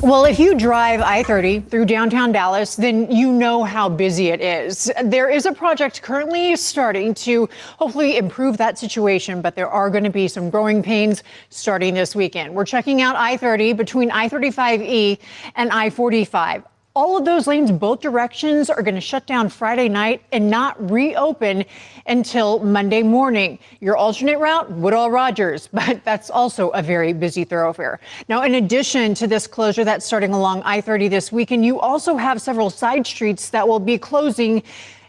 Well, if you drive I-30 through downtown Dallas, then you know how busy it is. There is a project currently starting to hopefully improve that situation, but there are going to be some growing pains starting this weekend. We're checking out I-30 between I-35E and I-45. All of those lanes, both directions, are going to shut down Friday night and not reopen until Monday morning. Your alternate route, Woodall-Rogers, but that's also a very busy thoroughfare. Now, in addition to this closure that's starting along I-30 this weekend, you also have several side streets that will be closing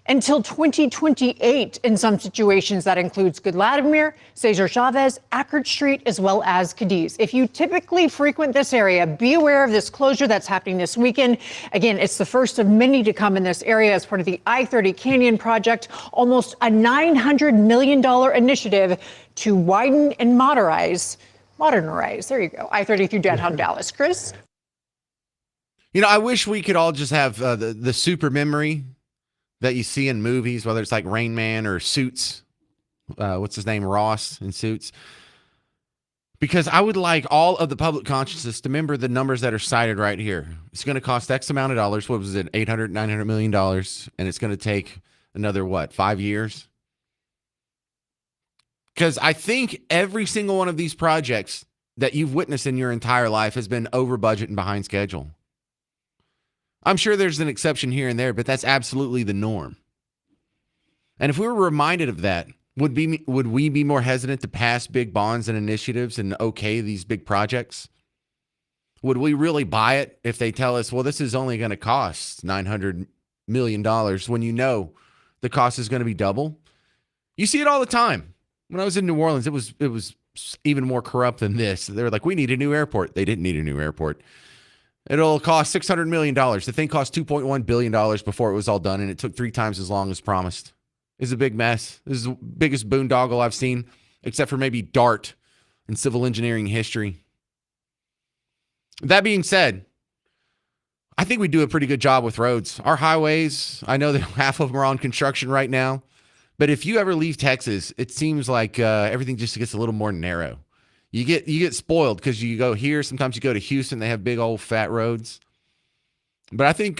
until 2028 in some situations. That includes Good Latimer, Cesar Chavez, Ackert Street, as well as Cadiz. If you typically frequent this area, be aware of this closure that's happening this weekend. Again, it's the first of many to come in this area as part of the I-30 Canyon Project, almost a $900 million initiative to widen and modernize, there you go, I-30 through downtown Dallas. Chris? You know, I wish we could all just have the super memory that you see in movies, whether it's like Rain Man or Suits. What's his name? Ross in Suits. Because I would like all of the public consciousness to remember the numbers that are cited right here. It's going to cost X amount of dollars. What was it? $900 million. And it's going to take another, 5 years? Because I think every single one of these projects that you've witnessed in your entire life has been over budget and behind schedule. I'm sure there's an exception here and there, but that's absolutely the norm. And if we were reminded of that, would we be more hesitant to pass big bonds and initiatives and okay these big projects? Would we really buy it if they tell us, well, this is only going to cost $900 million when you know the cost is going to be double? You see it all the time. When I was in New Orleans, it was even more corrupt than this. They were like, we need a new airport. They didn't need a new airport. It'll cost $600 million. The thing cost $2.1 billion before it was all done, and it took 3 times as long as promised. It's a big mess. This is the biggest boondoggle I've seen, except for maybe DART in civil engineering history. That being said, I think we do a pretty good job with roads. Our highways, I know that half of them are on construction right now, but if you ever leave Texas, it seems like everything just gets a little more narrow. You get spoiled because you go here. Sometimes you go to Houston. They have big old fat roads. But I think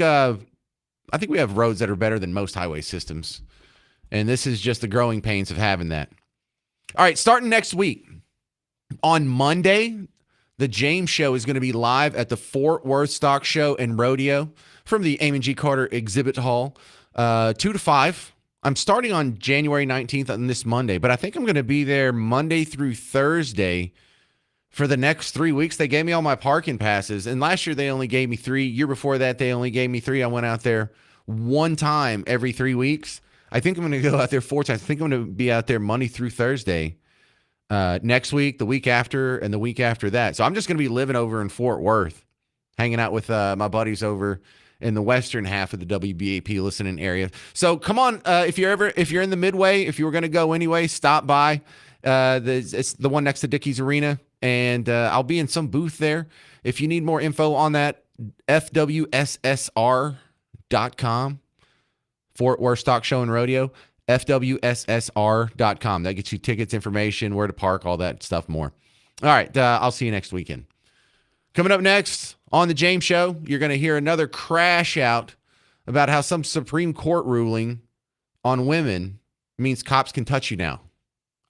I think we have roads that are better than most highway systems. And this is just the growing pains of having that. All right, starting next week, on Monday, the James Show is going to be live at the Fort Worth Stock Show and Rodeo from the Amon G. Carter Exhibit Hall, 2 to 5. I'm starting on January 19th on this Monday, but I think I'm going to be there Monday through Thursday for the next 3 weeks. They gave me all my parking passes, and last year they only gave me 3. Year before that, they only gave me 3. I went out there one time every 3 weeks. I think I'm going to go out there 4 times. I think I'm going to be out there Monday through Thursday next week, the week after, and the week after that. So I'm just going to be living over in Fort Worth, hanging out with my buddies over in the western half of the WBAP listening area. So come on, if you're in the Midway, if you were going to go anyway, stop by. It's the one next to Dickies Arena, and I'll be in some booth there. If you need more info on that, fwssr.com, Fort Worth Stock Show and Rodeo, fwssr.com. That gets you tickets, information, where to park, all that stuff more. All right, I'll see you next weekend. Coming up next on the James Show, you're going to hear another crash out about how some Supreme Court ruling on women means cops can touch you now.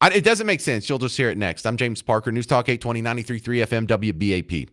It doesn't make sense. You'll just hear it next. I'm James Parker, News Talk 820, 93.3 FM, WBAP.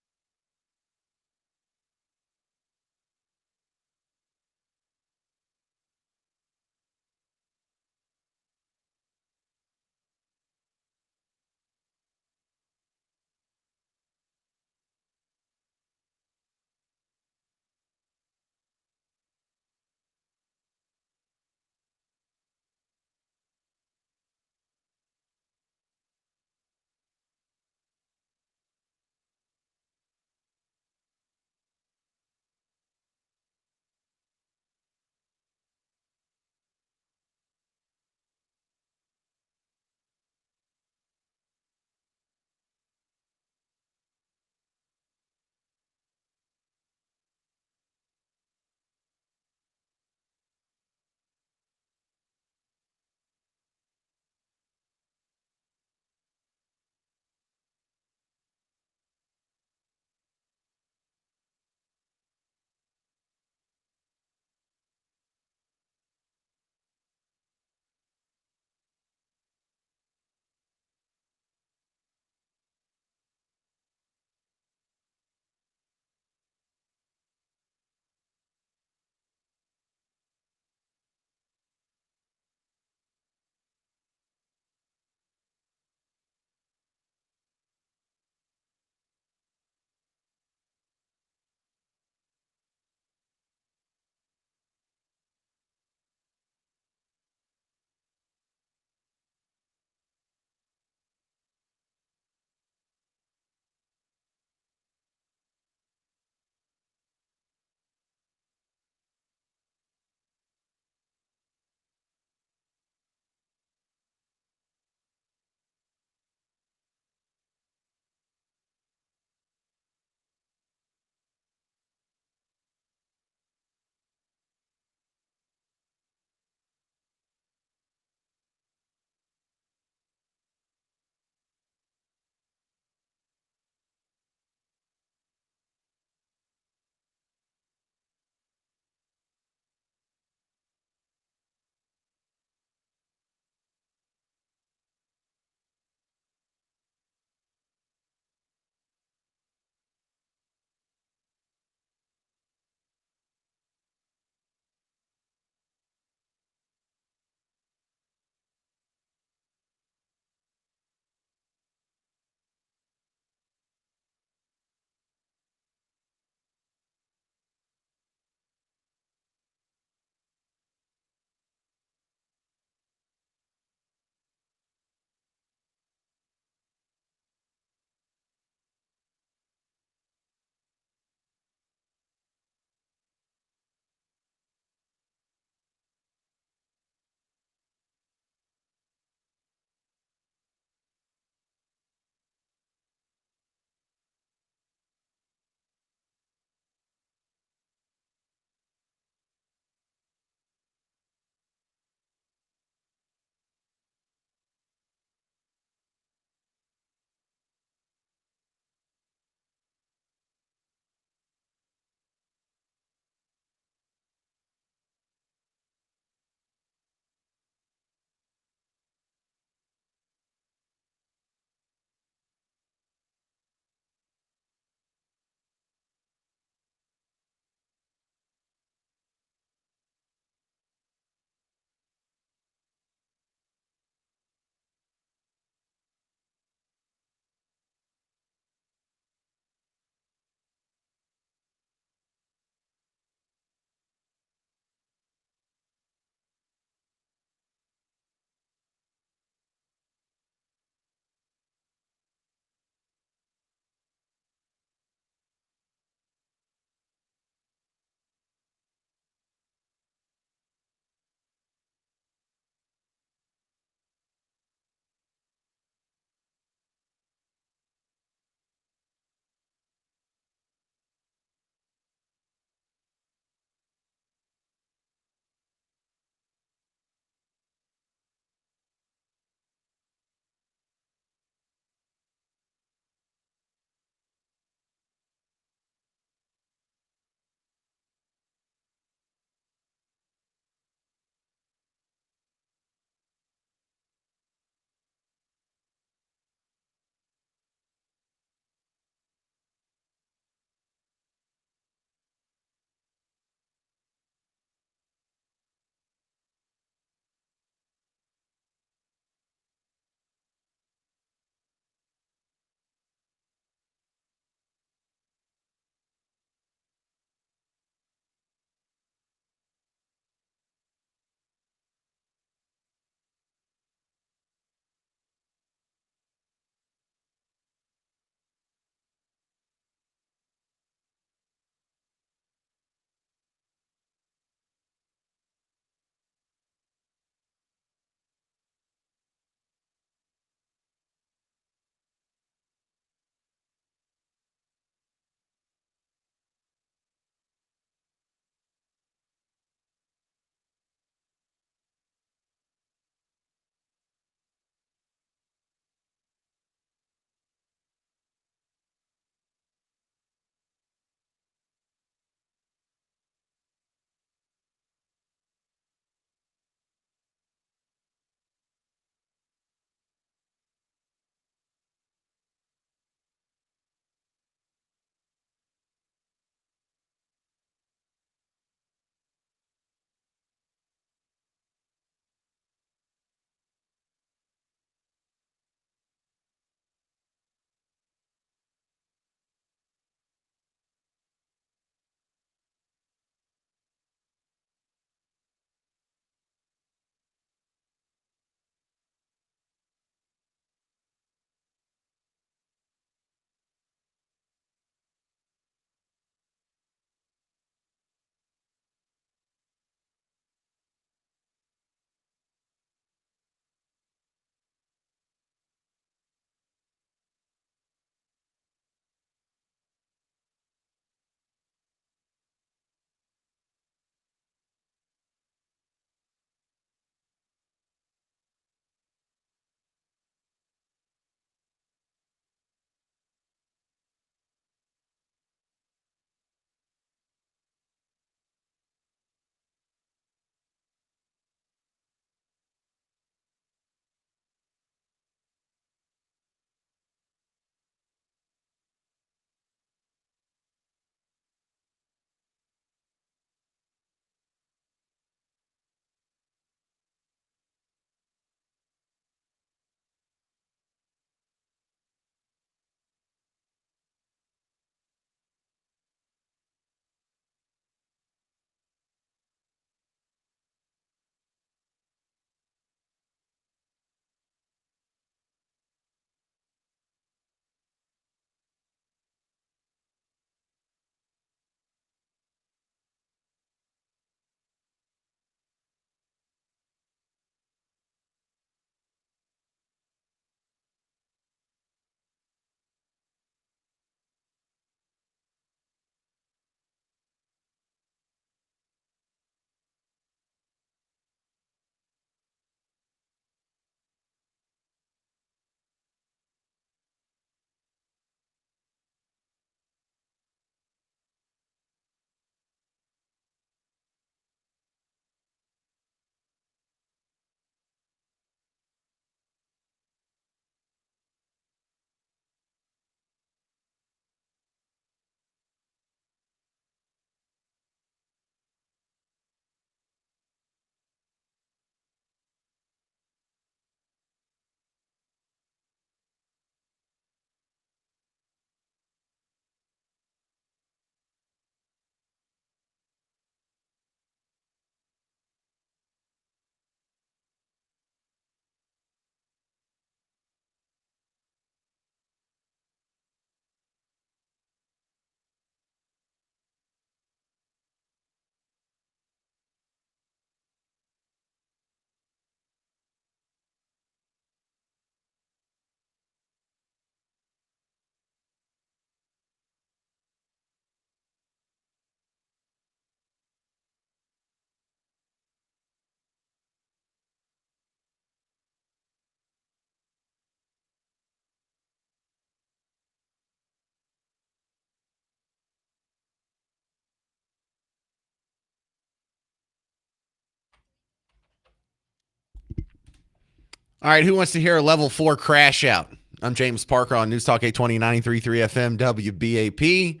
All right, who wants to hear a level 4 crash out? I'm James Parker on News Talk 820 93.3 FM WBAP.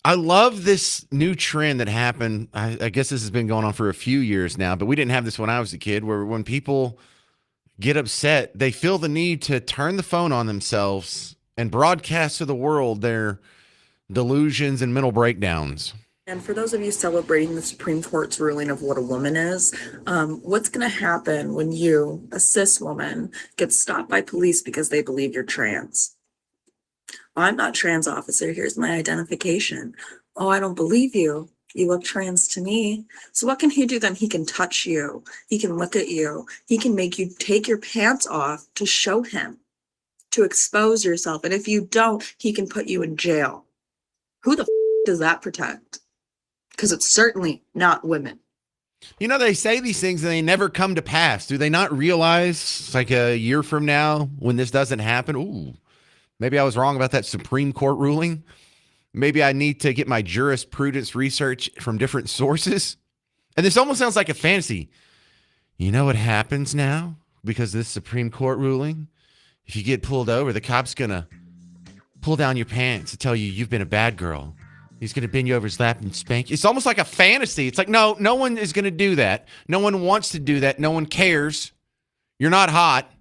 I love this new trend that happened. I guess this has been going on for a few years now, but we didn't have this when I was a kid, where when people get upset, they feel the need to turn the phone on themselves and broadcast to the world their delusions and mental breakdowns. And for those of you celebrating the Supreme Court's ruling of what a woman is, what's going to happen when you, a cis woman, get stopped by police because they believe you're trans? I'm not trans, officer. Here's my identification. Oh, I don't believe you. You look trans to me. So what can he do then? He can touch you. He can look at you. He can make you take your pants off to show him, to expose yourself. And if you don't, he can put you in jail. Who the does that protect? Because it's certainly not women. You know, they say these things and they never come to pass. Do they not realize, like a year from now, when this doesn't happen, ooh, maybe I was wrong about that Supreme Court ruling. Maybe I need to get my jurisprudence research from different sources. And this almost sounds like a fantasy. You know what happens now because of this Supreme Court ruling? If you get pulled over, the cop's going to pull down your pants and tell you you've been a bad girl. He's going to bend you over his lap and spank you. It's almost like a fantasy. It's like, no one is going to do that. No one wants to do that. No one cares. You're not hot.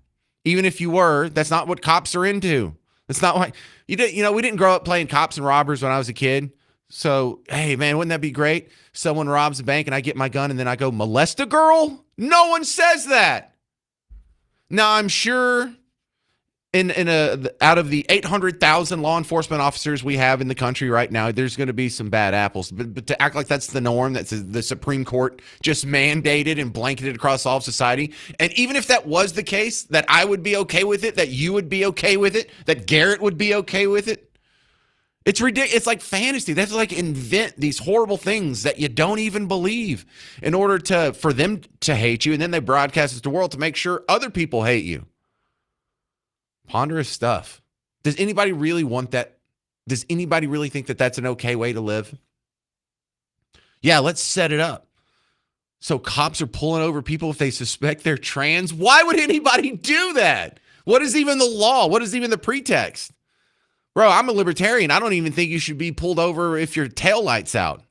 Even if you were, that's not what cops are into. It's not like we didn't grow up playing cops and robbers when I was a kid. So, hey, man, wouldn't that be great? Someone robs a bank and I get my gun and then I go molest a girl? No one says that. Now, I'm sure out of the 800,000 law enforcement officers we have in the country right now, there's going to be some bad apples. But to act like that's the norm, that's the Supreme Court just mandated and blanketed across all of society. And even if that was the case, that I would be okay with it, that you would be okay with it, that Garrett would be okay with it. It's ridiculous. It's like fantasy. They have to like invent these horrible things that you don't even believe in order for them to hate you. And then they broadcast it to the world to make sure other people hate you. Ponderous stuff. Does anybody really want that? Does anybody really think that that's an okay way to live? Yeah, let's set it up. So cops are pulling over people if they suspect they're trans. Why would anybody do that? What is even the law? What is even the pretext? Bro, I'm a libertarian. I don't even think you should be pulled over if your taillight's out.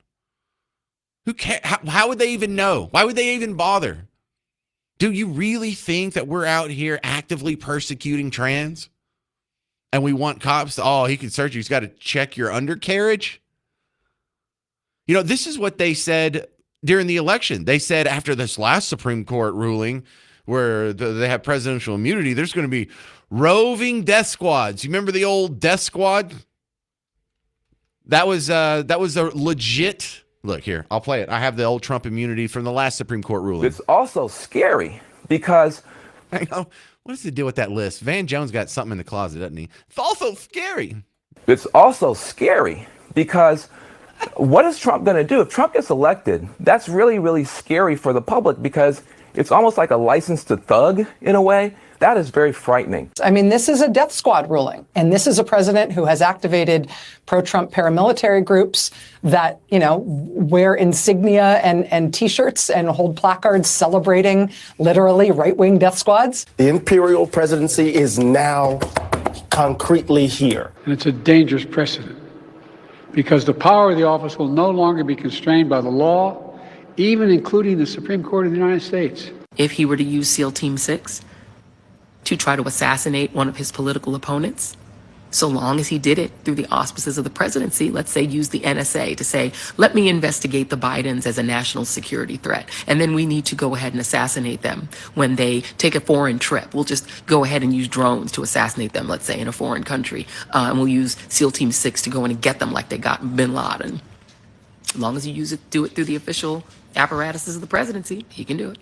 Who cares? How would they even know? Why would they even bother? Do you really think that we're out here actively persecuting trans? And we want cops to, he can search you. He's got to check your undercarriage. You know, this is what they said during the election. They said after this last Supreme Court ruling where they have presidential immunity, there's going to be roving death squads. You remember the old death squad? That was a legit... Look here, I'll play it. I have the old Trump immunity from the last Supreme Court ruling. It's also scary because... I know. What does it do with that list? Van Jones got something in the closet, doesn't he? It's also scary. It's also scary because what is Trump going to do? If Trump gets elected, that's really, really scary for the public because it's almost like a license to thug in a way. That is very frightening. I mean, this is a death squad ruling, and this is a president who has activated pro-Trump paramilitary groups that, wear insignia and T-shirts and hold placards celebrating literally right-wing death squads. The imperial presidency is now concretely here. And it's a dangerous precedent because the power of the office will no longer be constrained by the law, even including the Supreme Court of the United States. If he were to use SEAL Team 6 to try to assassinate one of his political opponents, so long as he did it through the auspices of the presidency, let's say use the NSA to say, let me investigate the Bidens as a national security threat. And then we need to go ahead and assassinate them when they take a foreign trip. We'll just go ahead and use drones to assassinate them, let's say in a foreign country. And we'll use SEAL Team 6 to go in and get them like they got bin Laden. As long as you do it through the official apparatuses of the presidency, he can do it.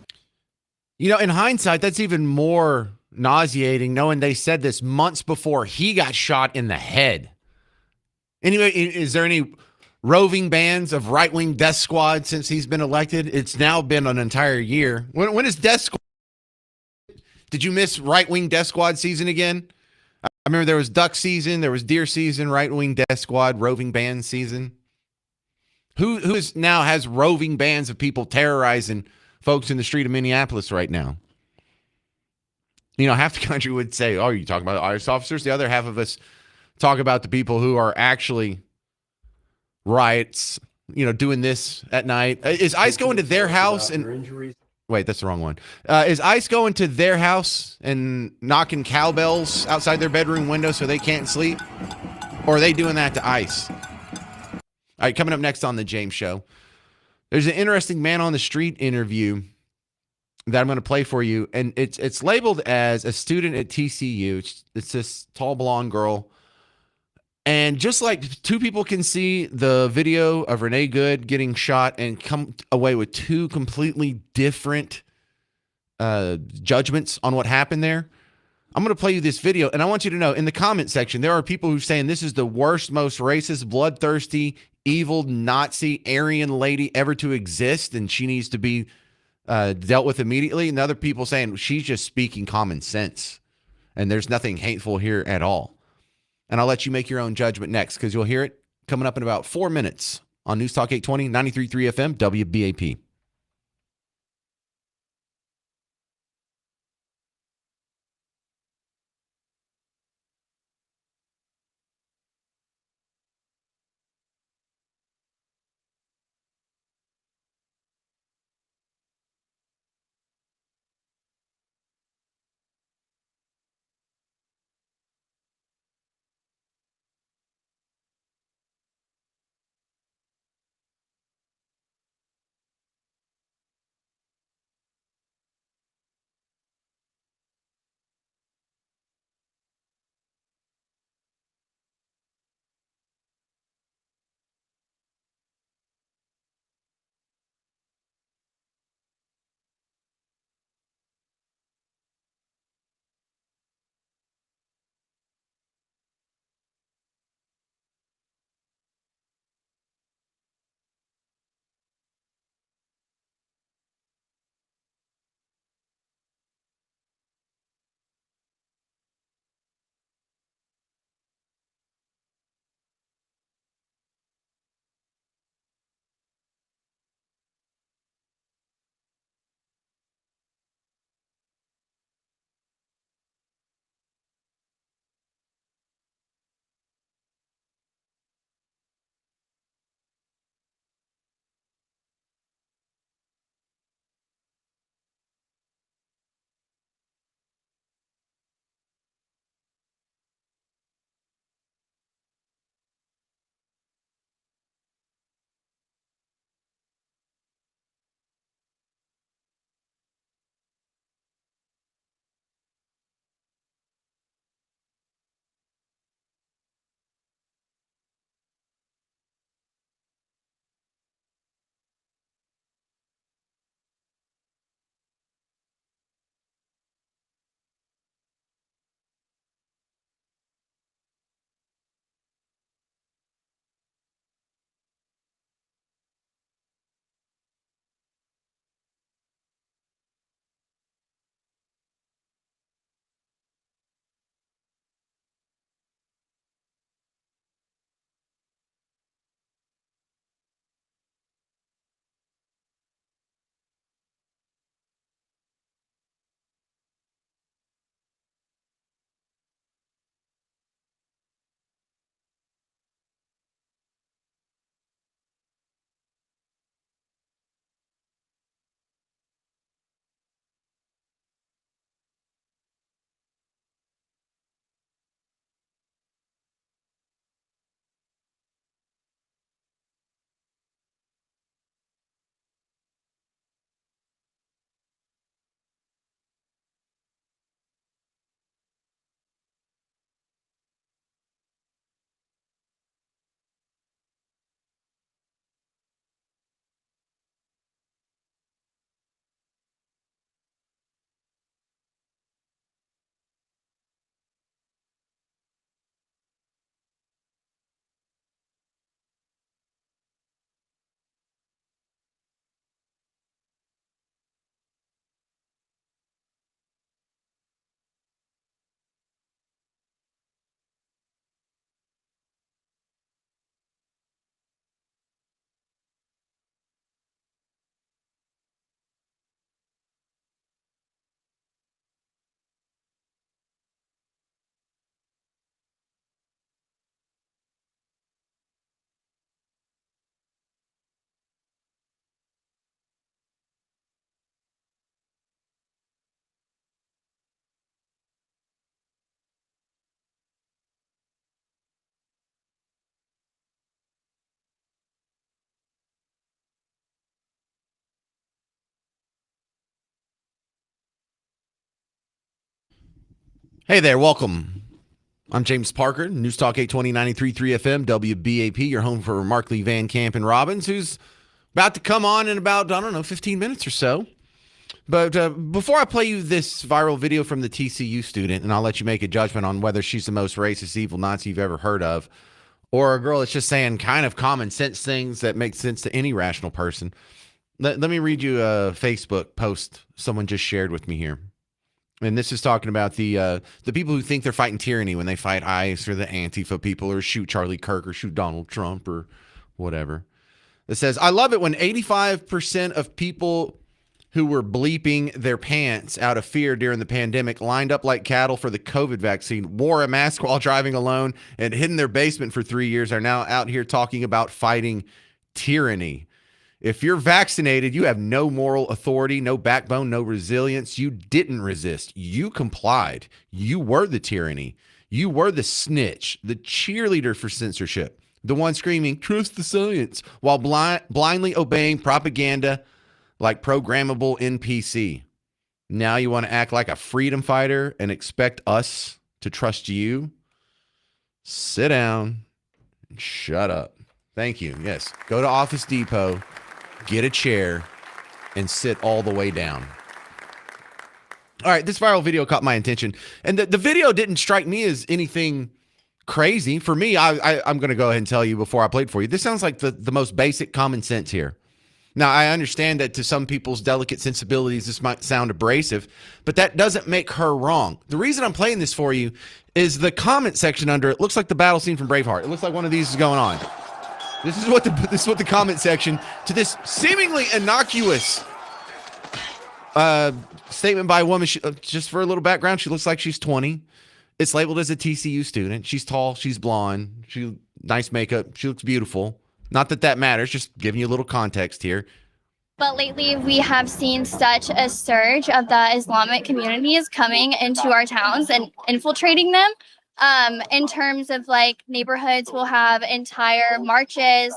In hindsight, that's even more nauseating knowing they said this months before he got shot in the head. Anyway, is there any roving bands of right-wing death squad since he's been elected? It's now been an entire year. When is death squad? Did you miss right-wing death squad season again? I remember there was duck season, there was deer season, right-wing death squad, roving band season. Who now has roving bands of people terrorizing folks in the street of Minneapolis right now? half the country would say, oh, you talking about ICE officers? The other half of us talk about the people who are actually riots, doing this at night. Is ICE going to their house and wait, that's the wrong one. Is ICE going to their house and knocking cowbells outside their bedroom window so they can't sleep? Or are they doing that to ICE? All right, coming up next on the James Show, there's an interesting man on the street interview that I'm going to play for you, and it's labeled as a student at TCU. It's this tall blonde girl. And just like two people can see the video of Renee Good getting shot and come away with two completely different judgments on what happened there, I'm going to play you this video. And I want you to know, in the comment section, there are people who are saying this is the worst, most racist, bloodthirsty, evil, Nazi, Aryan lady ever to exist, and she needs to be dealt with immediately. And other people saying she's just speaking common sense, and there's nothing hateful here at all. And I'll let you make your own judgment next, because you'll hear it coming up in about 4 minutes on News Talk 820, 93.3 FM, WBAP. Hey there, welcome. I'm James Parker, News Talk 820 93.3 FM, WBAP, your home for Markley, Van Camp, and Robbins, who's about to come on in about, 15 minutes or so. But before I play you this viral video from the TCU student, and I'll let you make a judgment on whether she's the most racist, evil Nazi you've ever heard of, or a girl that's just saying kind of common sense things that make sense to any rational person, let me read you a Facebook post someone just shared with me here. And this is talking about the people who think they're fighting tyranny when they fight ICE or the Antifa people or shoot Charlie Kirk or shoot Donald Trump or whatever. It says, I love it when 85% of people who were bleeping their pants out of fear during the pandemic lined up like cattle for the COVID vaccine, wore a mask while driving alone, and hid in their basement for 3 years are now out here talking about fighting tyranny. If you're vaccinated, you have no moral authority, no backbone, no resilience. You didn't resist. You complied. You were the tyranny. You were the snitch, the cheerleader for censorship, the one screaming, trust the science, while blindly obeying propaganda like programmable NPC. Now you want to act like a freedom fighter and expect us to trust you? Sit down and shut up. Thank you. Yes, go to Office Depot. Get a chair and sit all the way down. All right, this viral video caught my attention. And the video didn't strike me as anything crazy. For me, I'm going to go ahead and tell you before I played for you. This sounds like the most basic common sense here. Now, I understand that to some people's delicate sensibilities, this might sound abrasive, but that doesn't make her wrong. The reason I'm playing this for you is the comment section under it looks like the battle scene from Braveheart. It looks like one of these is going on. This is what the comment section to this seemingly innocuous statement by a woman. Just for a little background, she looks like she's 20. It's labeled as a TCU student. She's tall. She's blonde. Nice makeup. She looks beautiful. Not that matters. Just giving you a little context here. But lately, we have seen such a surge of the Islamic communities coming into our towns and infiltrating them. In terms of like neighborhoods, we'll have entire marches.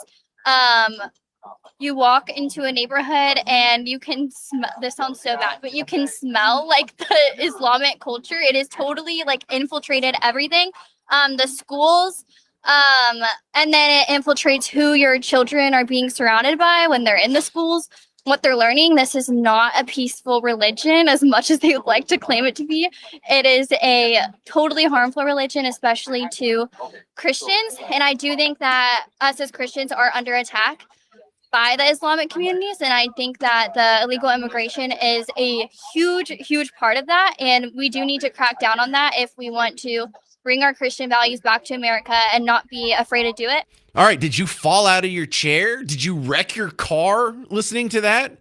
You walk into a neighborhood and you can smell, this sounds so bad, but you can smell like the Islamic culture. It is totally like infiltrated everything. The schools, and then it infiltrates who your children are being surrounded by when they're in the schools. What they're learning, this is not a peaceful religion as much as they would like to claim it to be. It is a totally harmful religion, especially to Christians. And I do think that us as Christians are under attack by the Islamic communities. And I think that the illegal immigration is a huge, huge part of that. And we do need to crack down on that if we want to bring our Christian values back to America and not be afraid to do it. All right, did you fall out of your chair? Did you wreck your car listening to that?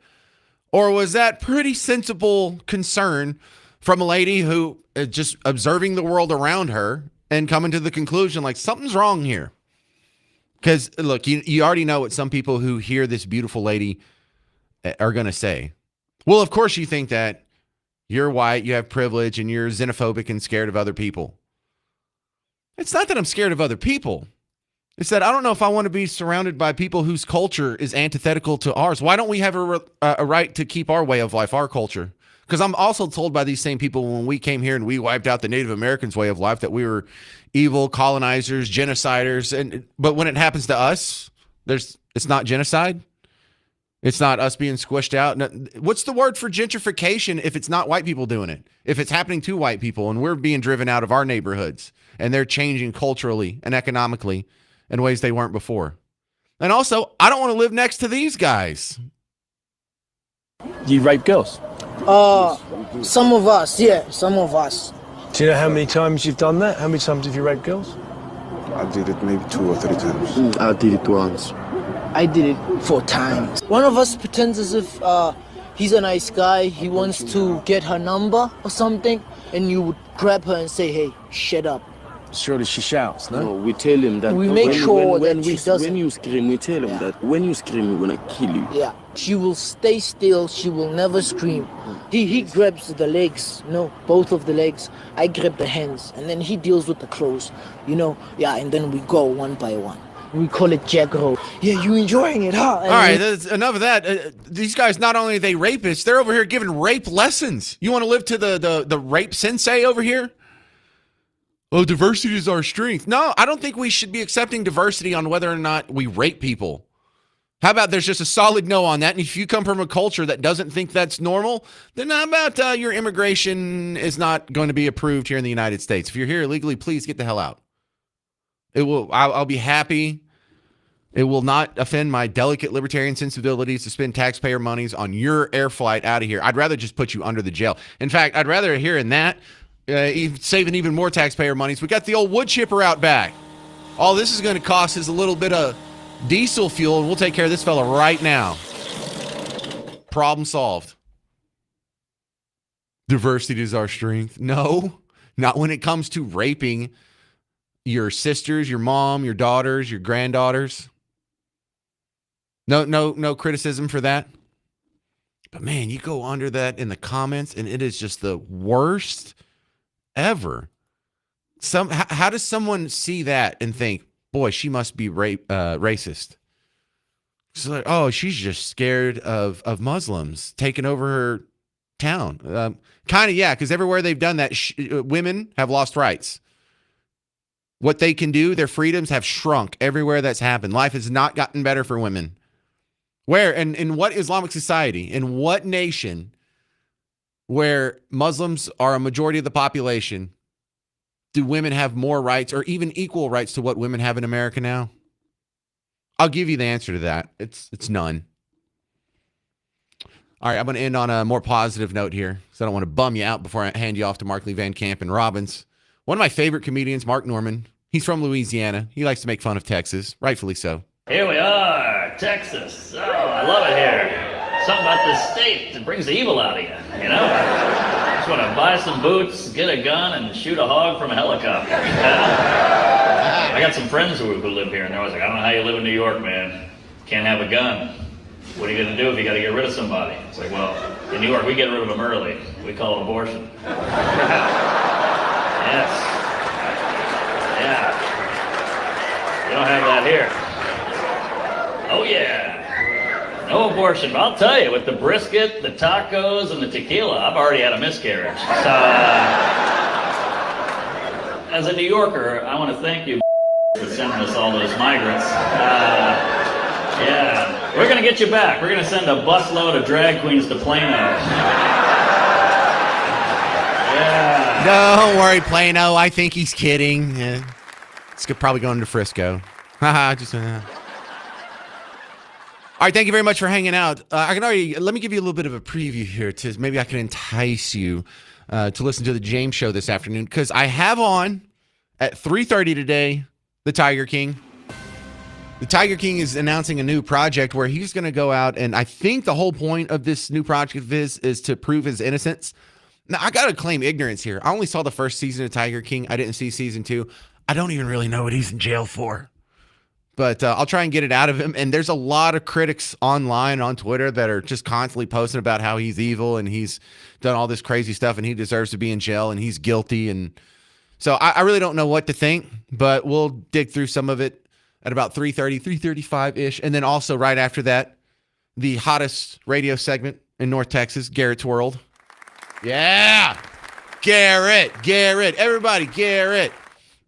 Or was that pretty sensible concern from a lady who is just observing the world around her and coming to the conclusion like something's wrong here? Because look, you already know what some people who hear this beautiful lady are going to say. Well, of course you think that you're white, you have privilege, and you're xenophobic and scared of other people. It's not that I'm scared of other people. It's that I don't know if I want to be surrounded by people whose culture is antithetical to ours. Why don't we have a right to keep our way of life, our culture? Because I'm also told by these same people when we came here and we wiped out the Native Americans' way of life that we were evil colonizers, genociders. But when it happens to us, it's not genocide. It's not us being squished out. What's the word for gentrification if it's not white people doing it? If it's happening to white people and we're being driven out of our neighborhoods and they're changing culturally and economically in ways they weren't before. And also, I don't want to live next to these guys. You rape girls? Some of us, yeah, some of us. Do you know how many times you've done that? How many times have you raped girls? I did it maybe 2 or 3 times. I did it once. I did it 4 times. One of us pretends as if he's a nice guy. He wants to get her number or something, and you would grab her and say, hey, shut up. Surely she shouts, no? No, we tell him that. We make sure that she doesn't. When you scream, we tell him that when you scream, we're gonna kill you. Yeah, she will stay still. She will never scream. He grabs the legs, both of the legs. I grab the hands, and then he deals with the clothes, Yeah, and then we go one by one. We call it jackroll. Yeah, you enjoying it, huh? All right, that's enough of that. These guys, not only are they rapists, they're over here giving rape lessons. You want to live to the rape sensei over here? Oh, diversity is our strength. No, I don't think we should be accepting diversity on whether or not we rape people. How about there's just a solid no on that? And if you come from a culture that doesn't think that's normal, then how about your immigration is not going to be approved here in the United States? If you're here illegally, please get the hell out. I'll be happy. It will not offend my delicate libertarian sensibilities to spend taxpayer monies on your air flight out of here. I'd rather just put you under the jail. In fact, I'd rather hear that, saving even more taxpayer monies. We got the old wood chipper out back. All this is going to cost is a little bit of diesel fuel, and we'll take care of this fella right now. Problem solved. Diversity is our strength. No, not when it comes to raping your sisters, your mom, your daughters, your granddaughters. No criticism for that. But man, you go under that in the comments, and it is just the worst ever. How does someone see that and think, boy, she must be racist? It's like, oh, she's just scared of Muslims taking over her town. Kind of, yeah, because everywhere they've done that, women have lost rights. What they can do, their freedoms have shrunk everywhere that's happened. Life has not gotten better for women. Where, and in what Islamic society, in what nation where Muslims are a majority of the population, do women have more rights or even equal rights to what women have in America now? I'll give you the answer to that. It's none. All right, I'm going to end on a more positive note here because I don't want to bum you out before I hand you off to Markley Van Camp and Robbins. One of my favorite comedians, Mark Norman, he's from Louisiana. He likes to make fun of Texas, rightfully so. Here we are, Texas. Oh, I love it here. Something about this state that brings the evil out of you, you know? Just want to buy some boots, get a gun, and shoot a hog from a helicopter. I got some friends who live here, and they're always like, I don't know how you live in New York, man. Can't have a gun. What are you going to do if you got to get rid of somebody? It's like, well, in New York, we get rid of them early. We call it abortion. Yes. Yeah. You don't have that here. Oh, yeah. No abortion. But I'll tell you, with the brisket, the tacos, and the tequila, I've already had a miscarriage. So, as a New Yorker, I want to thank you for sending us all those migrants. Yeah. We're going to get you back. We're going to send a busload of drag queens to Plano. Yeah. Don't worry, Plano. I think he's kidding. Yeah. It's probably going to Frisco. Haha, just... All right, thank you very much for hanging out. Let me give you a little bit of a preview here to maybe I can entice you to listen to the James Show this afternoon, because I have on at 3:30 today the Tiger King. The Tiger King is announcing a new project where he's going to go out, and I think the whole point of this new project of his is to prove his innocence. Now, I got to claim ignorance here. I only saw the first season of Tiger King. I didn't see season 2. I don't even really know what he's in jail for. But I'll try and get it out of him. And there's a lot of critics online on Twitter that are just constantly posting about how he's evil and he's done all this crazy stuff and he deserves to be in jail and he's guilty. And so I really don't know what to think, but we'll dig through some of it at about 3:30, 3:35-ish. And then also right after that, the hottest radio segment in North Texas, Garrett's World. Yeah. Garrett. Everybody, Garrett.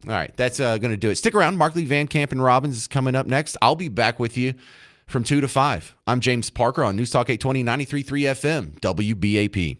All right, that's going to do it. Stick around. Markley, Van Camp, and Robbins is coming up next. I'll be back with you from 2 to 5. I'm James Parker on News Talk 820, 93.3 FM, WBAP.